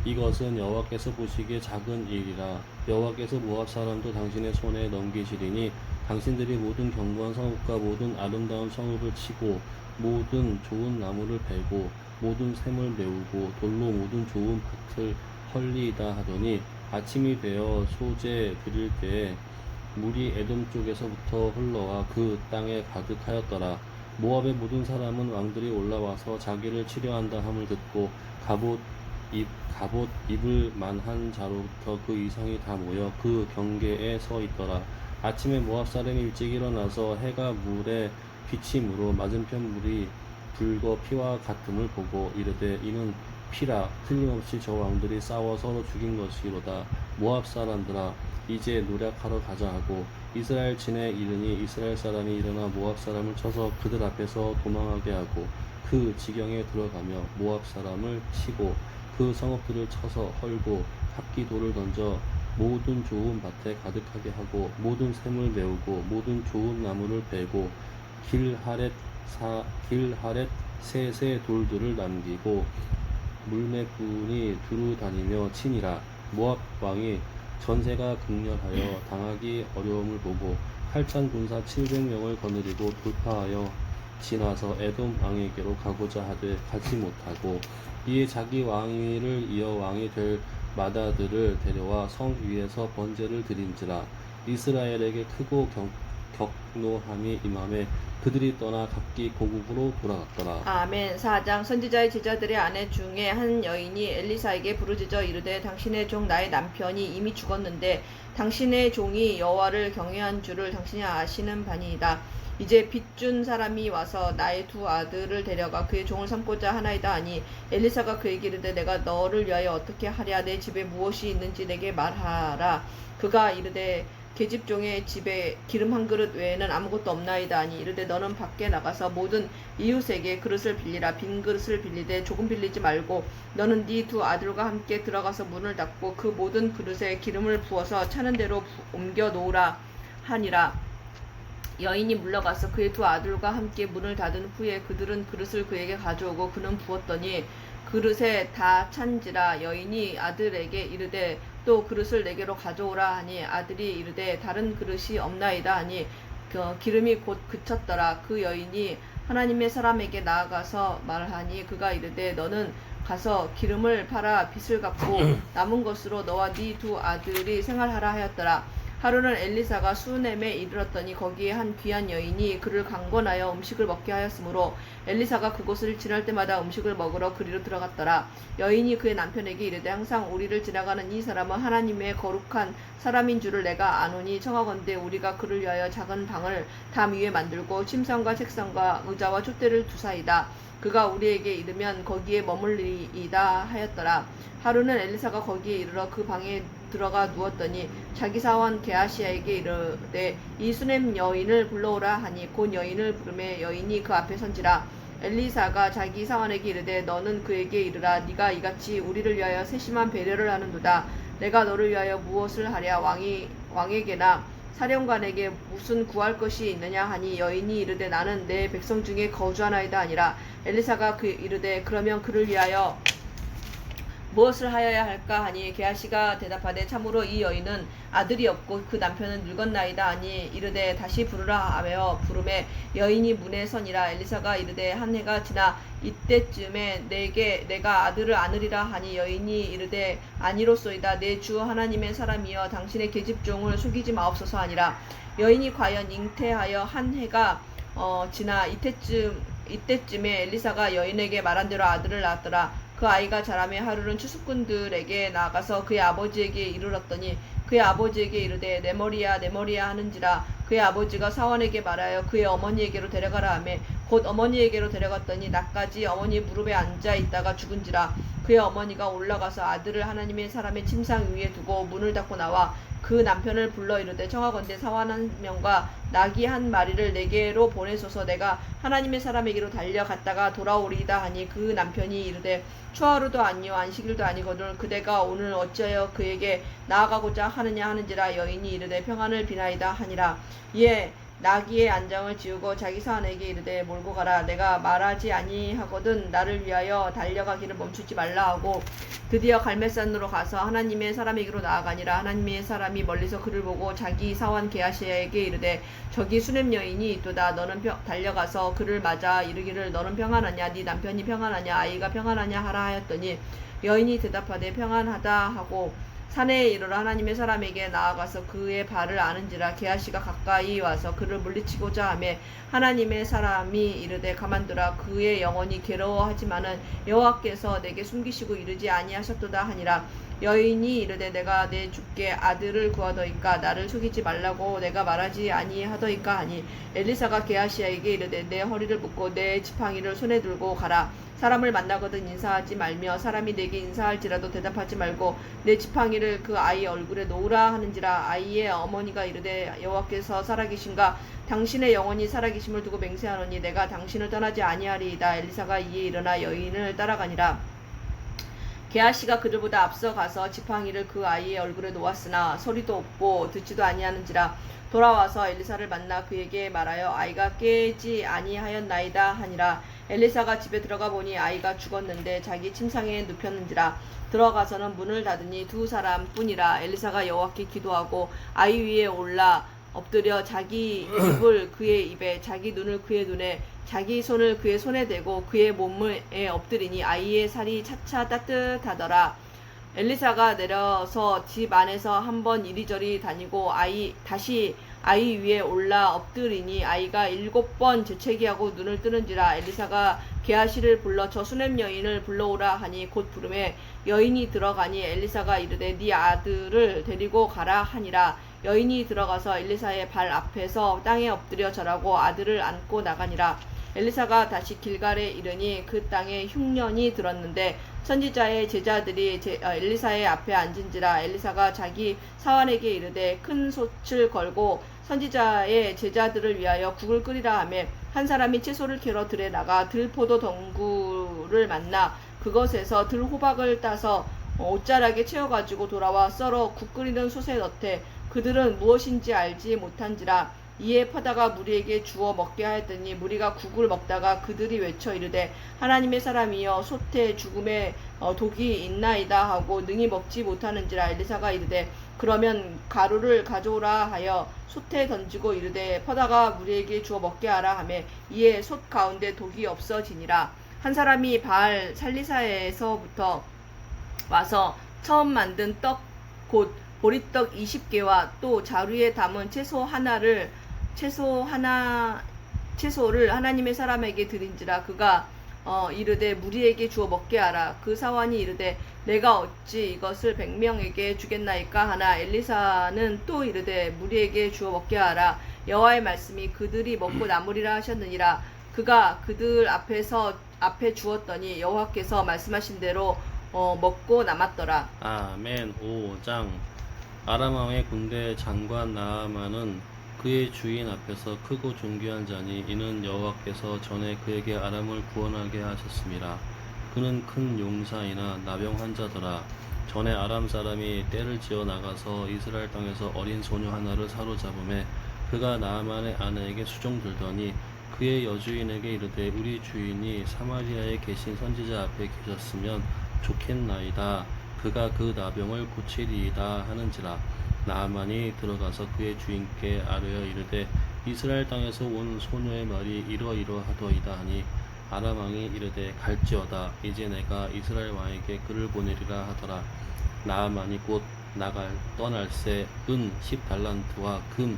이것은 여호와께서 보시기에 작은 일이라. 여호와께서 모압 사람도 당신의 손에 넘기시리니 당신들이 모든 견고한 성읍과 모든 아름다운 성읍을 치고 모든 좋은 나무를 베고 모든 샘을 메우고 돌로 모든 좋은 밭을 헐리이다 하더니 아침이 되어 소재 드릴 때에 물이 에돔 쪽에서부터 흘러와 그 땅에 가득하였더라. 모압의 모든 사람은 왕들이 올라와서 자기를 치려한다 함을 듣고 갑옷 입을 만한 자로부터 그 이상이 다 모여 그 경계에 서 있더라. 아침에 모압 사람이 일찍 일어나서 해가 물에 비침으로 맞은편 물이 붉어 피와 같음을 보고 이르되 이는 피라. 틀림없이 저 왕들이 싸워 서로 죽인 것이로다. 모압 사람들아 이제 노략하러 가자 하고 이스라엘 진에 이르니 이스라엘 사람이 일어나 모압 사람을 쳐서 그들 앞에서 도망하게 하고 그 지경에 들어가며 모압 사람을 치고 그 성읍들을 쳐서 헐고 합기돌을 던져 모든 좋은 밭에 가득하게 하고 모든 샘을 메우고 모든 좋은 나무를 베고 길하렛 셋의 돌들을 남기고 물매꾼이 두루 다니며 치니라. 모압 왕이 전세가 극렬하여 당하기 어려움을 보고 팔찬 군사 700명을 거느리고 돌파하여 지나서 에돔 왕에게로 가고자 하되 가지 못하고 이에 자기 왕위를 이어 왕이 될 맏아들을 데려와 성 위에서 번제를 드린지라. 이스라엘에게 크고 격노함이 임함에 그들이 떠나 각기 고국으로 돌아갔더라. 아멘. 4장. 선지자의 제자들의 아내 중에 한 여인이 엘리사에게 부르짖어 이르되 당신의 종 나의 남편이 이미 죽었는데 당신의 종이 여호와를 경외한 줄을 당신이 아시는 바니이다. 이제 빚 준 사람이 와서 나의 두 아들을 데려가 그의 종을 삼고자 하나이다 하니 엘리사가 그에게 이르되 내가 너를 위하여 어떻게 하랴. 내 집에 무엇이 있는지 내게 말하라. 그가 이르되 계집종의 집에 기름 한 그릇 외에는 아무것도 없나이다 하니 이르되 너는 밖에 나가서 모든 이웃에게 그릇을 빌리라. 빈 그릇을 빌리되 조금 빌리지 말고 너는 네 두 아들과 함께 들어가서 문을 닫고 그 모든 그릇에 기름을 부어서 차는 대로 옮겨 놓으라 하니라. 여인이 물러가서 그의 두 아들과 함께 문을 닫은 후에 그들은 그릇을 그에게 가져오고 그는 부었더니 그릇에 다 찬지라. 여인이 아들에게 이르되 또 그릇을 내게로 가져오라 하니 아들이 이르되 다른 그릇이 없나이다 하니 기름이 곧 그쳤더라. 그 여인이 하나님의 사람에게 나아가서 말하니 그가 이르되 너는 가서 기름을 팔아 빚을 갚고 남은 것으로 너와 네 두 아들이 생활하라 하였더라. 하루는 엘리사가 수넴에 이르렀더니 거기에 한 귀한 여인이 그를 강권하여 음식을 먹게 하였으므로 엘리사가 그곳을 지날 때마다 음식을 먹으러 그리로 들어갔더라. 여인이 그의 남편에게 이르되 항상 우리를 지나가는 이 사람은 하나님의 거룩한 사람인 줄을 내가 아노니 청하건대 우리가 그를 위하여 작은 방을 담 위에 만들고 침상과 책상과 의자와 촛대를 두사이다. 그가 우리에게 이르면 거기에 머물리이다 하였더라. 하루는 엘리사가 거기에 이르러 그 방에 들어가 누웠더니 자기 사원 게하시야에게 이르되 이 수넴 여인을 불러오라 하니 곧 여인을 부르매 여인이 그 앞에 선지라. 엘리사가 자기 사원에게 이르되 너는 그에게 이르라. 네가 이같이 우리를 위하여 세심한 배려를 하는도다. 내가 너를 위하여 무엇을 하랴. 왕에게나 사령관에게 무슨 구할 것이 있느냐 하니 여인이 이르되 나는 내 백성 중에 거주하나이다 아니라. 엘리사가 이르되 그러면 그를 위하여 무엇을 하여야 할까 하니 게하시가 대답하되 참으로 이 여인은 아들이 없고 그 남편은 늙었나이다 하니 이르되 다시 부르라 하며 부르매 여인이 문에 서니라. 엘리사가 이르되 한 해가 지나 이때쯤에 내가 아들을 안으리라 하니 여인이 이르되 아니로소이다. 내 주 하나님의 사람이여 당신의 계집종을 속이지 마옵소서 하니라. 여인이 과연 잉태하여 한 해가 지나 이때쯤에 엘리사가 여인에게 말한 대로 아들을 낳았더라. 그 아이가 자라매 하루는 추수꾼들에게 나가서 그의 아버지에게 이르렀더니 그의 아버지에게 이르되 내 머리야 내 머리야 하는지라. 그의 아버지가 사원에게 말하여 그의 어머니에게로 데려가라 하매 곧 어머니에게로 데려갔더니 낮까지 어머니 무릎에 앉아 있다가 죽은지라. 그의 어머니가 올라가서 아들을 하나님의 사람의 침상 위에 두고 문을 닫고 나와 그 남편을 불러 이르되 청하건대 사원 한 명과 나귀 한 마리를 내게로 보내소서. 내가 하나님의 사람에게로 달려갔다가 돌아오리이다 하니 그 남편이 이르되 초하루도 아니요 안식일도 아니거늘 그대가 오늘 어찌하여 그에게 나아가고자 하느냐 하는지라. 여인이 이르되 평안을 비나이다 하니라. 이에 나귀의 안장을 지우고 자기 사원에게 이르되 몰고 가라. 내가 말하지 아니하거든 나를 위하여 달려가기를 멈추지 말라 하고 드디어 갈멜산으로 가서 하나님의 사람에게로 나아가니라. 하나님의 사람이 멀리서 그를 보고 자기 사원 게하시야에게 이르되 저기 수넴 여인이 있도다. 너는 달려가서 그를 맞아 이르기를 너는 평안하냐 네 남편이 평안하냐 아이가 평안하냐 하라 하였더니 여인이 대답하되 평안하다 하고 산에 이르러 하나님의 사람에게 나아가서 그의 발을 아는지라. 게하시가 가까이 와서 그를 물리치고자 하매 하나님의 사람이 이르되 가만두라. 그의 영혼이 괴로워하지만은 여호와께서 내게 숨기시고 이르지 아니하셨도다 하니라. 여인이 이르되 내가 내 주께 아들을 구하더이까 나를 속이지 말라고 내가 말하지 아니하더이까 하니 엘리사가 게하시야에게 이르되 내 허리를 묶고 내 지팡이를 손에 들고 가라. 사람을 만나거든 인사하지 말며 사람이 내게 인사할지라도 대답하지 말고 내 지팡이를 그 아이 얼굴에 놓으라 하는지라. 아이의 어머니가 이르되 여호와께서 살아계신가 당신의 영혼이 살아계심을 두고 맹세하노니 내가 당신을 떠나지 아니하리이다. 엘리사가 이에 일어나 여인을 따라가니라. 게하시가 그들보다 앞서 가서 지팡이를 그 아이의 얼굴에 놓았으나 소리도 없고 듣지도 아니하는지라. 돌아와서 엘리사를 만나 그에게 말하여 아이가 깨지 아니하였나이다 하니라. 엘리사가 집에 들어가 보니 아이가 죽었는데 자기 침상에 눕혔는지라. 들어가서는 문을 닫으니 두 사람뿐이라. 엘리사가 여호와께 기도하고 아이 위에 올라 엎드려 자기 입을 그의 입에 자기 눈을 그의 눈에 자기 손을 그의 손에 대고 그의 몸에 엎드리니 아이의 살이 차차 따뜻하더라. 엘리사가 내려서 집 안에서 한번 이리저리 다니고 다시 아이 위에 올라 엎드리니 아이가 7번 재채기하고 눈을 뜨는지라. 엘리사가 게하시를 불러 저 수넴 여인을 불러오라 하니 곧 부르매 여인이 들어가니 엘리사가 이르되 네 아들을 데리고 가라 하니라. 여인이 들어가서 엘리사의 발 앞에서 땅에 엎드려 절하고 아들을 안고 나가니라. 엘리사가 다시 길갈에 이르니 그 땅에 흉년이 들었는데 선지자의 제자들이 엘리사의 앞에 앉은지라. 엘리사가 자기 사환에게 이르되 큰 솥을 걸고 선지자의 제자들을 위하여 국을 끓이라 하매 한 사람이 채소를 캐러 들에 나가 들포도 덩굴을 만나 그것에서 들호박을 따서 옷자락에 채워가지고 돌아와 썰어 국 끓이는 솥에 넣되 그들은 무엇인지 알지 못한지라. 이에 퍼다가 무리에게 주어 먹게 하였더니 무리가 국을 먹다가 그들이 외쳐 이르되 하나님의 사람이여 솥에 죽음의 독이 있나이다 하고 능히 먹지 못하는지라. 엘리사가 이르되 그러면 가루를 가져오라 하여 솥에 던지고 이르되 퍼다가 무리에게 주어 먹게 하라 하매 이에 솥 가운데 독이 없어지니라. 한 사람이 바알 살리사에서부터 와서 처음 만든 떡 곧 보리떡 20개와 또 자루에 담은 채소를 하나님의 사람에게 드린지라. 그가 이르되 무리에게 주어 먹게 하라. 그 사환이 이르되 내가 어찌 이것을 100명에게 주겠나이까 하나. 엘리사는 또 이르되 무리에게 주어 먹게 하라. 여호와의 말씀이 그들이 먹고 남으리라 하셨느니라. 그가 그들 앞에 주었더니 여호와께서 말씀하신 대로 먹고 남았더라. 아멘. 5장. 아람 왕의 군대 장관 나아만은 그의 주인 앞에서 크고 존귀한 자니 이는 여호와께서 전에 그에게 아람을 구원하게 하셨습니다. 그는 큰 용사이나 나병 환자더라. 전에 아람 사람이 떼를 지어 나가서 이스라엘 땅에서 어린 소녀 하나를 사로잡음에 그가 나아만의 아내에게 수종들더니 그의 여주인에게 이르되 우리 주인이 사마리아에 계신 선지자 앞에 계셨으면 좋겠나이다. 그가 그 나병을 고치리이다 하는지라. 나아만이 들어가서 그의 주인께 아뢰어 이르되 이스라엘 땅에서 온 소녀의 말이 이러이러하더이다 하니 아람 왕이 이르되 갈지어다. 이제 내가 이스라엘 왕에게 그를 보내리라 하더라. 나아만이 곧 떠날새 은 10달란트와 금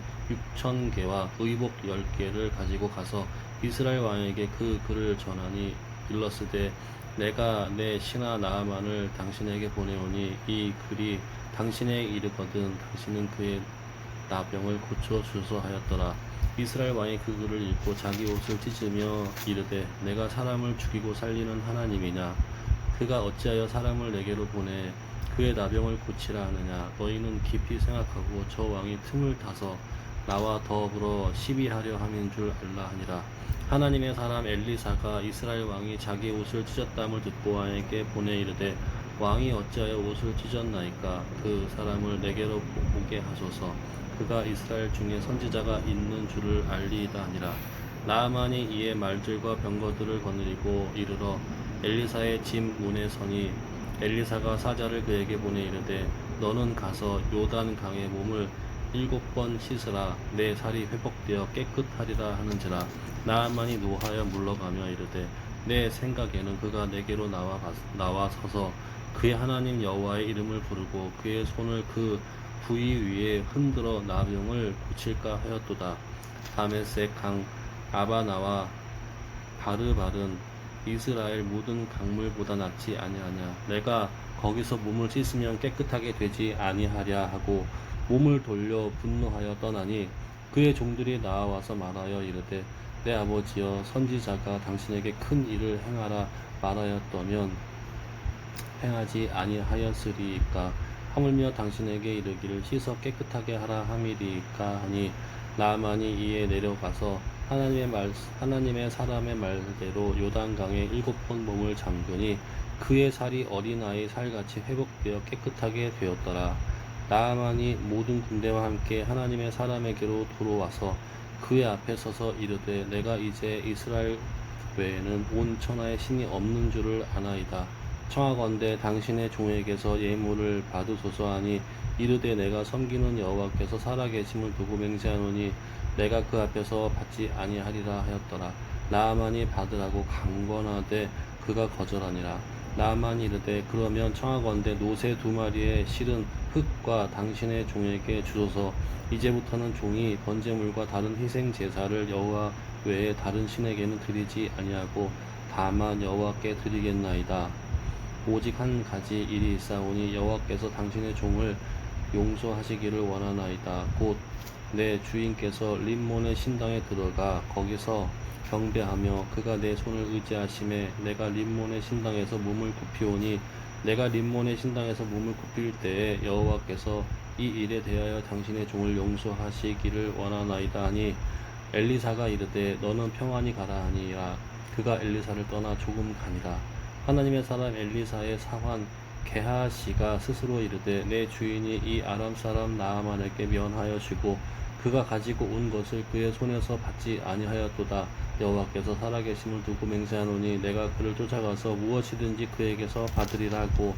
6,000개와 의복 10개를 가지고 가서 이스라엘 왕에게 그 글을 전하니 일렀으되 내가 내 신하 나아만을 당신에게 보내오니 이 글이 당신에게 이르거든 당신은 그의 나병을 고쳐 주소 하였더라. 이스라엘 왕이 그 글을 읽고 자기 옷을 찢으며 이르되 내가 사람을 죽이고 살리는 하나님이냐. 그가 어찌하여 사람을 내게로 보내 그의 나병을 고치라 하느냐. 너희는 깊이 생각하고 저 왕이 틈을 타서 나와 더불어 시비하려 함인 줄 알라 하니라. 하나님의 사람 엘리사가 이스라엘 왕이 자기 옷을 찢었담을 듣고 왕에게 보내 이르되 왕이 어찌하여 옷을 찢었나이까. 그 사람을 내게로 오게 하소서. 그가 이스라엘 중에 선지자가 있는 줄을 알리이다 하니라. 나아만이 이에 말들과 병거들을 거느리고 이르러 엘리사의 집 문에 서니 엘리사가 사자를 그에게 보내 이르되 너는 가서 요단 강에 몸을 7번 씻으라. 내 살이 회복되어 깨끗하리라 하는지라. 나아만이 노하여 물러가며 이르되 내 생각에는 그가 내게로 나와 서서 그의 하나님 여호와의 이름을 부르고 그의 손을 그 부위 위에 흔들어 나병을 고칠까 하였도다. 다메섹 강 아바나와 바르발은 이스라엘 모든 강물보다 낫지 아니하냐. 내가 거기서 몸을 씻으면 깨끗하게 되지 아니하랴 하고 몸을 돌려 분노하여 떠나니 그의 종들이 나와서 말하여 이르되 내 아버지여 선지자가 당신에게 큰 일을 행하라 말하였다면 행하지 아니하였으리이까. 하물며 당신에게 이르기를 씻어 깨끗하게 하라 함이리이까 하니 나아만이 이에 내려가서 하나님의 사람의 말대로 요단강에 7번 몸을 잠그니 그의 살이 어린아이 살같이 회복되어 깨끗하게 되었더라. 나아만이 모든 군대와 함께 하나님의 사람에게로 돌아와서 그의 앞에 서서 이르되 내가 이제 이스라엘 외에는 온 천하에 신이 없는 줄을 아나이다. 청하건대 당신의 종에게서 예물을 받으소서 하니 이르되 내가 섬기는 여호와께서 살아계심을 두고 맹세하노니 내가 그 앞에서 받지 아니하리라 하였더라. 나아만이 받으라고 강권하되 그가 거절하니라. 나아만이 이르되 그러면 청하건대 노새 2마리의 실은 흙과 당신의 종에게 주소서. 이제부터는 종이 번제물과 다른 희생 제사를 여호와 외에 다른 신에게는 드리지 아니하고 다만 여호와께 드리겠나이다. 오직 한 가지 일이 있사오니 여호와께서 당신의 종을 용서하시기를 원하나이다. 곧 내 주인께서 림몬의 신당에 들어가 거기서 경배하며 그가 내 손을 의지하심에 내가 림몬의 신당에서 몸을 굽히오니 내가 림몬의 신당에서 몸을 굽힐 때에 여호와께서 이 일에 대하여 당신의 종을 용서하시기를 원하나이다 하니 엘리사가 이르되 너는 평안히 가라 하니라. 그가 엘리사를 떠나 조금 가니라. 하나님의 사람 엘리사의 사환 게하시가 스스로 이르되 내 주인이 이 아람 사람 나아만에게 면하여 주고 그가 가지고 온 것을 그의 손에서 받지 아니하였도다. 여호와께서 살아계심을 두고 맹세하노니 내가 그를 쫓아가서 무엇이든지 그에게서 받으리라 하고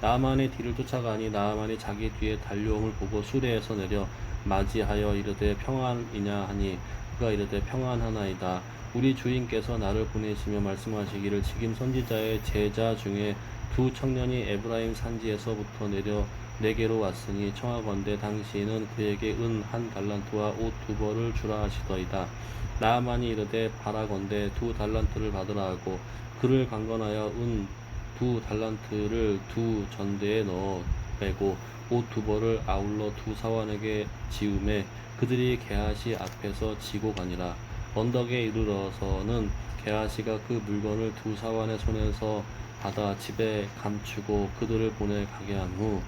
나아만의 뒤를 쫓아가니 나아만이 자기 뒤에 달려옴을 보고 수레에서 내려 맞이하여 이르되 평안이냐 하니 그가 이르되 평안하나이다. 우리 주인께서 나를 보내시며 말씀하시기를 지금 선지자의 제자 중에 2 청년이 에브라임 산지에서부터 내려 내게로 왔으니 청하건대 당신은 그에게 은 1달란트와 옷 2벌을 주라 하시더이다. 나아만이 이르되 바라건대 2달란트를 받으라 하고 그를 강건하여 은 2달란트를 2 전대에 넣어 빼고 옷 2벌을 아울러 2 사환에게 지우매 그들이 게하시 앞에서 지고 가니라. 언덕에 이르러서는 게하시가 그 물건을 2 사환의 손에서 받아 집에 감추고 그들을 보내 가게 한 후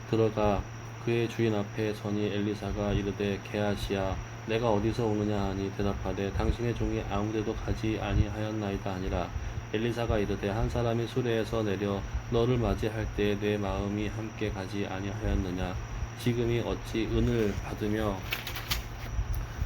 들어가 그의 주인 앞에 서니 엘리사가 이르되 게하시야 내가 어디서 오느냐 하니 대답하되 당신의 종이 아무데도 가지 아니하였나이다 하니라. 엘리사가 이르되 한 사람이 수레에서 내려 너를 맞이할 때에 내 마음이 함께 가지 아니하였느냐. 지금이 어찌 은을 받으며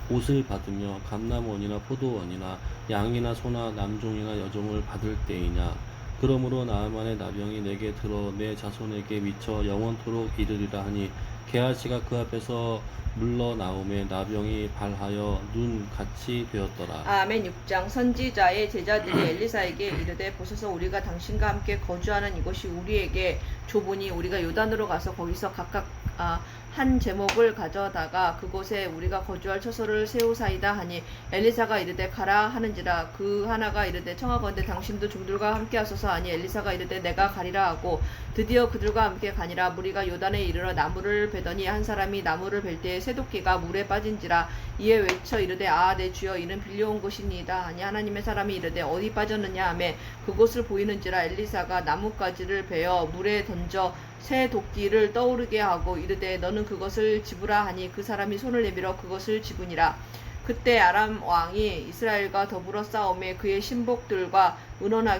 옷을 받으며 감람원이나 포도원이나 양이나 소나 남종이나 여종을 받을 때이냐. 그러므로 나아만의 나병이 내게 들어 내 자손에게 미쳐 영원토록 이르리라 하니 게하시가 그 앞에서 물러나오매 나병이 발하여 눈 같이 되었더라. 아멘. 6장. 선지자의 제자들이 엘리사에게 이르되 보소서 우리가 당신과 함께 거주하는 이곳이 우리에게 좁으니 우리가 요단으로 가서 거기서 각각 한 제목을 가져다가 그곳에 우리가 거주할 처소를 세우사이다 하니 엘리사가 이르되 가라 하는지라. 그 하나가 이르되 청하건대 당신도 종들과 함께 하소서 하니 엘리사가 이르되 내가 가리라 하고 드디어 그들과 함께 가니라. 무리가 요단에 이르러 나무를 베더니 한 사람이 나무를 벨 때에 새도끼가 물에 빠진지라. 이에 외쳐 이르되 아 내 주여 이는 빌려온 것이니이다 하니 하나님의 사람이 이르되 어디 빠졌느냐 하매 그곳을 보이는지라. 엘리사가 나뭇가지를 베어 물에 던져 새 도끼를 떠오르게 하고 이르되 너는 그것을 집으라 하니 그 사람이 손을 내밀어 그것을 집으니라. 그때 아람 왕이 이스라엘과 더불어 싸움에 그의 신복들과 의논하여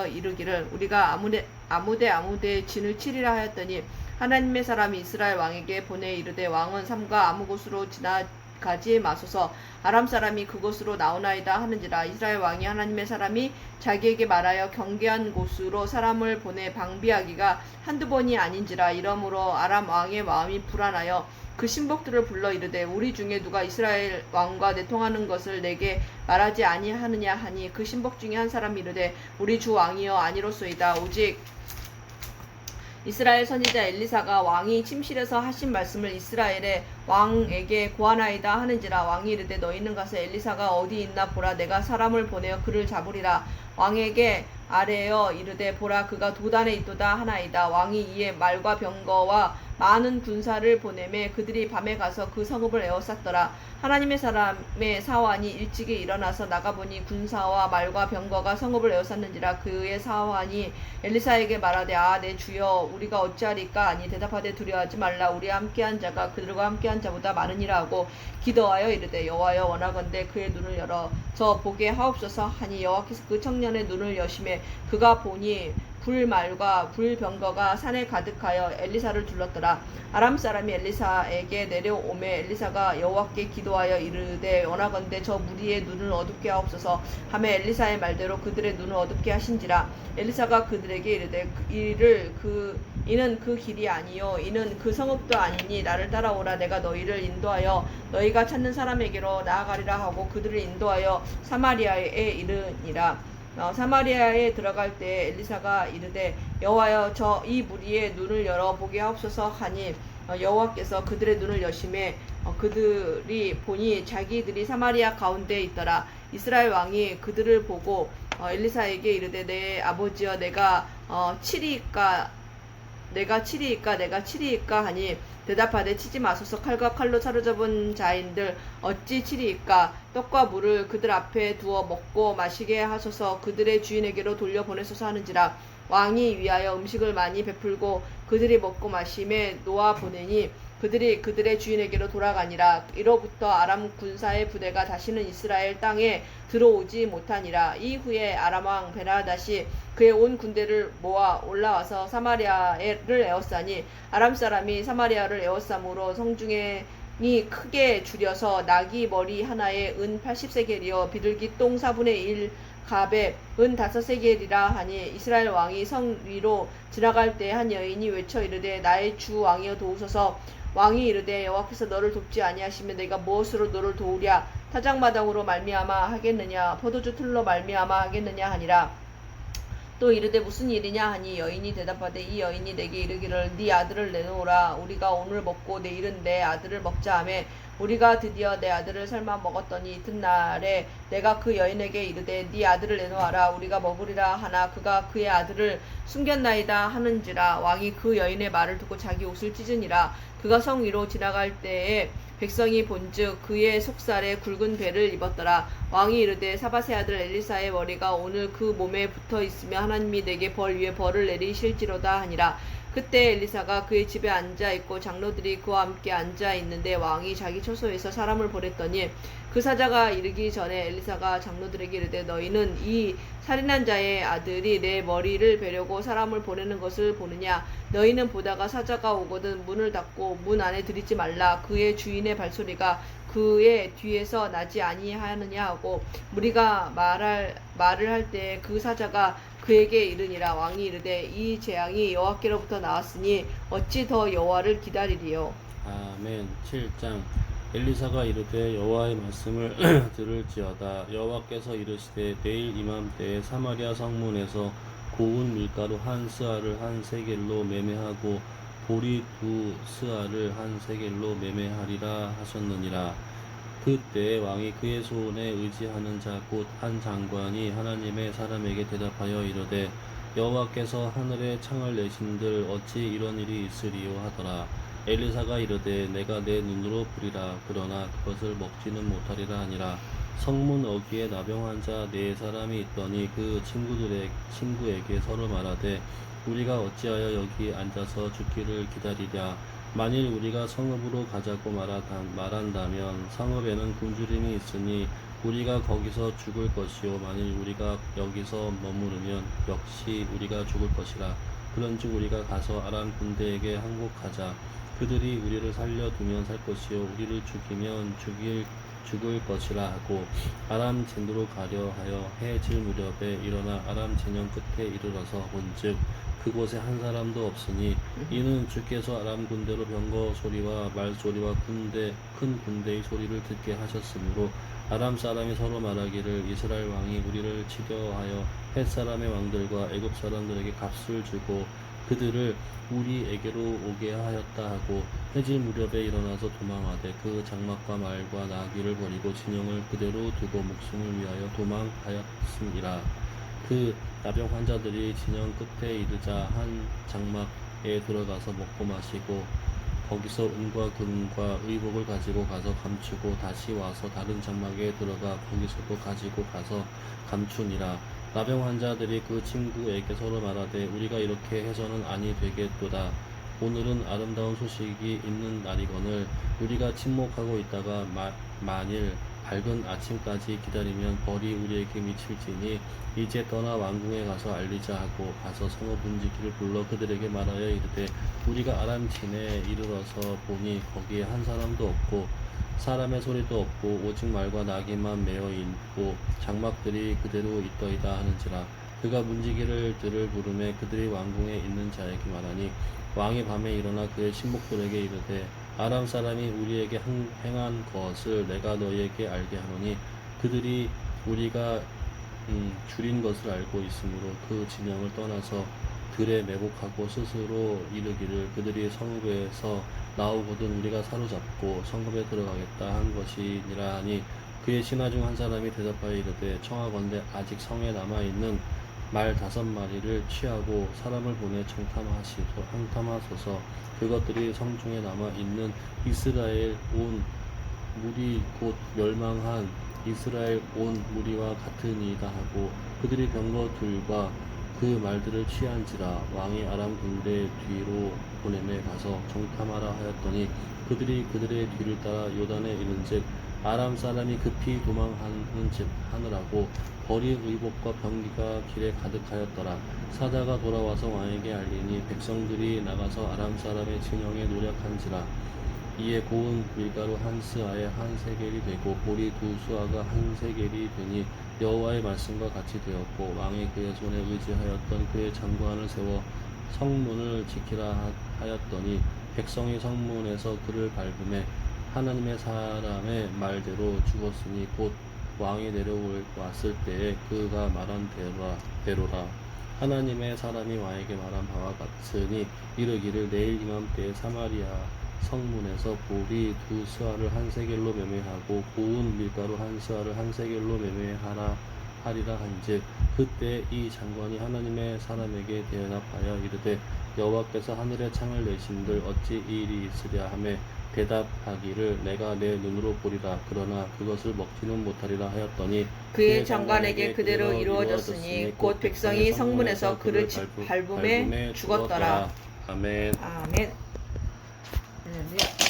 이르기를 우리가 아무데 진을 치리라 하였더니 하나님의 사람이 이스라엘 왕에게 보내 이르되 왕은 삼가 아무 곳으로 지나가지 마소서. 아람 사람이 그곳으로 나오나이다 하는지라. 이스라엘 왕이 하나님의 사람이 자기에게 말하여 경계한 곳으로 사람을 보내 방비하기가 한두 번이 아닌지라. 이러므로 아람 왕의 마음이 불안하여 그 신복들을 불러 이르되 우리 중에 누가 이스라엘 왕과 내통하는 것을 내게 말하지 아니하느냐 하니 그 신복 중에 한 사람이 이르되 우리 주 왕이여 아니로소이다. 오직 이스라엘 선지자 엘리사가 왕이 침실에서 하신 말씀을 이스라엘의 왕에게 고하나이다 하는지라. 왕이 이르되 너희는 가서 엘리사가 어디 있나 보라. 내가 사람을 보내어 그를 잡으리라. 왕에게 아뢰어 이르되 보라 그가 도단에 있도다 하나이다. 왕이 이에 말과 병거와 많은 군사를 보내매 그들이 밤에 가서 그 성읍을 에워쌌더라. 하나님의 사람의 사환이 일찍이 일어나서 나가보니 군사와 말과 병거가 성읍을 에워쌌는지라. 그의 사환이 엘리사에게 말하되 아 내 주여 우리가 어찌하리까 하니 대답하되 두려워하지 말라. 우리와 함께한 자가 그들과 함께한 자보다 많으니라 하고 기도하여 이르되 여호와여 원하건대 그의 눈을 열어 저 보게 하옵소서 하니 여호와께서 그 청년의 눈을 여심해 그가 보니 불말과 불병거가 산에 가득하여 엘리사를 둘렀더라. 아람 사람이 엘리사에게 내려오매 엘리사가 여호와께 기도하여 이르되 원하건대 저 무리의 눈을 어둡게 하옵소서 하매 엘리사의 말대로 그들의 눈을 어둡게 하신지라. 엘리사가 그들에게 이르되 이를 그 이는 그 길이 아니요 이는 그 성읍도 아니니 나를 따라오라. 내가 너희를 인도하여 너희가 찾는 사람에게로 나아가리라 하고 그들을 인도하여 사마리아에 이르니라. 사마리아에 들어갈 때 엘리사가 이르되 여호와여 저 이 무리의 눈을 열어 보게 하옵소서 하니 여호와께서 그들의 눈을 여심해 그들이 보니 자기들이 사마리아 가운데 있더라. 이스라엘 왕이 그들을 보고 엘리사에게 이르되 내 아버지여 내가 치리이까 하니 대답하되 치지 마소서. 칼과 칼로 사로잡은 자인들 어찌 치리이까. 떡과 물을 그들 앞에 두어 먹고 마시게 하소서. 그들의 주인에게로 돌려보내소서 하는지라. 왕이 위하여 음식을 많이 베풀고 그들이 먹고 마심에 놓아 보내니 그들이 그들의 주인에게로 돌아가니라. 이로부터 아람 군사의 부대가 다시는 이스라엘 땅에 들어오지 못하니라. 이후에 아람 왕 베나다시 그의 온 군대를 모아 올라와서 사마리아를 에워싸니 아람 사람이 사마리아를 에워싸므로 성중에 이 크게 줄여서 나귀 머리 하나에 은 80세겔이요 비둘기 똥 4분의 1 갑에 은 5세겔이라 하니 이스라엘 왕이 성 위로 지나갈 때 한 여인이 외쳐 이르되 나의 주 왕이여 도우소서. 왕이 이르되 여호와께서 너를 돕지 아니하시면 내가 무엇으로 너를 도우랴. 타작마당으로 말미암아 하겠느냐 포도주 틀로 말미암아 하겠느냐 하니라. 또 이르되 무슨 일이냐 하니 여인이 대답하되 이 여인이 내게 이르기를 네 아들을 내놓으라. 우리가 오늘 먹고 내일은 내 아들을 먹자 하매 우리가 드디어 내 아들을 삶아 먹었더니 이튿날에 내가 그 여인에게 이르되 네 아들을 내놓아라. 우리가 먹으리라 하나 그가 그의 아들을 숨겼나이다 하는지라. 왕이 그 여인의 말을 듣고 자기 옷을 찢으니라. 그가 성 위로 지나갈 때에 백성이 본즉 그의 속살에 굵은 배를 입었더라. 왕이 이르되 사밧의 아들 엘리사의 머리가 오늘 그 몸에 붙어 있으며 하나님이 내게 벌 위에 벌을 내리실지로다 하니라. 그때 엘리사가 그의 집에 앉아 있고 장로들이 그와 함께 앉아 있는데 왕이 자기 처소에서 사람을 보냈더니 그 사자가 이르기 전에 엘리사가 장로들에게 이르되 너희는 이 살인한 자의 아들이 내 머리를 베려고 사람을 보내는 것을 보느냐. 너희는 보다가 사자가 오거든 문을 닫고 문 안에 들이지 말라. 그의 주인의 발소리가 그의 뒤에서 나지 아니하느냐 하고 무리가 말을 할 때 그 사자가 그에게 이르니라. 왕이 이르되 이 재앙이 여호와께로부터 나왔으니 어찌 더 여호와를 기다리리요. 아멘. 7장. 엘리사가 이르되 여호와의 말씀을 들을지어다. 여호와께서 이르시되 내일 이맘때에 사마리아 성문에서 고운 밀가루 한 스아를 한 세겔로 매매하고 보리 2 스아를 한 세겔로 매매하리라 하셨느니라. 그때 왕이 그의 손에 의지하는 자 곧 한 장관이 하나님의 사람에게 대답하여 이르되 여호와께서 하늘에 창을 내신들 어찌 이런 일이 있으리요 하더라. 엘리사가 이르되 내가 내 눈으로 보리라. 그러나 그것을 먹지는 못하리라 하니라. 성문 어귀에 나병한 자 4사람이 있더니 그 친구에게 서로 말하되 우리가 어찌하여 여기 앉아서 죽기를 기다리랴. 만일 우리가 성읍으로 가자고 말한다면 성읍에는 굶주림이 있으니 우리가 거기서 죽을 것이요 만일 우리가 여기서 머무르면 역시 우리가 죽을 것이라. 그런즉 우리가 가서 아람 군대에게 항복하자. 그들이 우리를 살려두면 살 것이요 우리를 죽이면 죽을 것이라 하고 아람 진으로 가려 하여 해 질 무렵에 일어나 아람 진영 끝에 이르러서 본즉 그곳에 한 사람도 없으니 이는 주께서 아람 군대로 병거 소리와 말 소리와 큰 군대의 소리를 듣게 하셨으므로 아람 사람이 서로 말하기를 이스라엘 왕이 우리를 치려 하여 헷 사람의 왕들과 애굽 사람들에게 값을 주고 그들을 우리에게로 오게 하였다 하고 해질 무렵에 일어나서 도망하되 그 장막과 말과 나귀를 버리고 진영을 그대로 두고 목숨을 위하여 도망하였음이라. 그 나병 환자들이 진영 끝에 이르자 한 장막에 들어가서 먹고 마시고 거기서 은과 금과 의복을 가지고 가서 감추고 다시 와서 다른 장막에 들어가 거기서도 가지고 가서 감추니라. 나병 환자들이 그 친구에게 서로 말하되 우리가 이렇게 해서는 아니 되겠도다. 오늘은 아름다운 소식이 있는 날이거늘 우리가 침묵하고 있다가 만일 밝은 아침까지 기다리면 벌이 우리에게 미칠지니 이제 떠나 왕궁에 가서 알리자 하고 가서 성읍 분지기를 불러 그들에게 말하여 이르되 우리가 아람 진에 이르러서 보니 거기에 한 사람도 없고 사람의 소리도 없고 오직 말과 나귀만 매어 있고 장막들이 그대로 있더이다 하는지라. 그가 문지기를 들을 부름에 그들이 왕궁에 있는 자에게 말하니 왕이 밤에 일어나 그의 신복들에게 이르되 아람 사람이 우리에게 행한 것을 내가 너희에게 알게 하노니 그들이 우리가 줄인 것을 알고 있으므로 그 진영을 떠나서 들에 매복하고 스스로 이르기를 그들이 성읍에서 나오거든 우리가 사로잡고 성읍에 들어가겠다 한 것이니라 하니 그의 신하 중 한 사람이 대답하여 이르되 청하건대 아직 성에 남아있는 말 5마리를 취하고 사람을 보내 청탐하소서. 그것들이 성중에 남아있는 이스라엘 온 무리 곧 멸망한 이스라엘 온 무리와 같으니이다 하고 그들이 병거들과 그 말들을 취한지라 왕이 아람 군대 뒤로 보내매 가서 정탐하라 하였더니 그들이 그들의 뒤를 따라 요단에 이른즉 아람 사람이 급히 도망하느라고 벌이 의복과 병기가 길에 가득하였더라. 사자가 돌아와서 왕에게 알리니 백성들이 나가서 아람 사람의 진영에 노력한지라. 이에 고운 밀가루 한 스아에 한 세겔이 되고 보리 2수아가 한 세겔이 되니 여호와의 말씀과 같이 되었고 왕이 그의 손에 의지하였던 그의 장관을 세워 성문을 지키라 하였더니 백성이 성문에서 그를 밟음에 하나님의 사람의 말대로 죽었으니 곧 왕이 내려왔을 때에 그가 말한 대로라. 하나님의 사람이 왕에게 말한 바와 같으니 이르기를 내일 이맘때에 사마리아 성문에서 보리 2스아를 한 세겔로 매매하고 고운 밀가루 한 스아를 한 세겔로 매매하라 하리라 한즉 그때 이 장관이 하나님의 사람에게 대답하여 이르되 여호와께서 하늘의 창을 내신들 어찌 이 일이 있으랴 하매 대답하기를 내가 내 눈으로 보리라 그러나 그것을 먹지는 못하리라 하였더니 그의 장관에게 그대로 이루어졌으니 곧 백성이 성문에서 그를 밟음에 죽었더라. 아멘. 아멘. 할렐루야.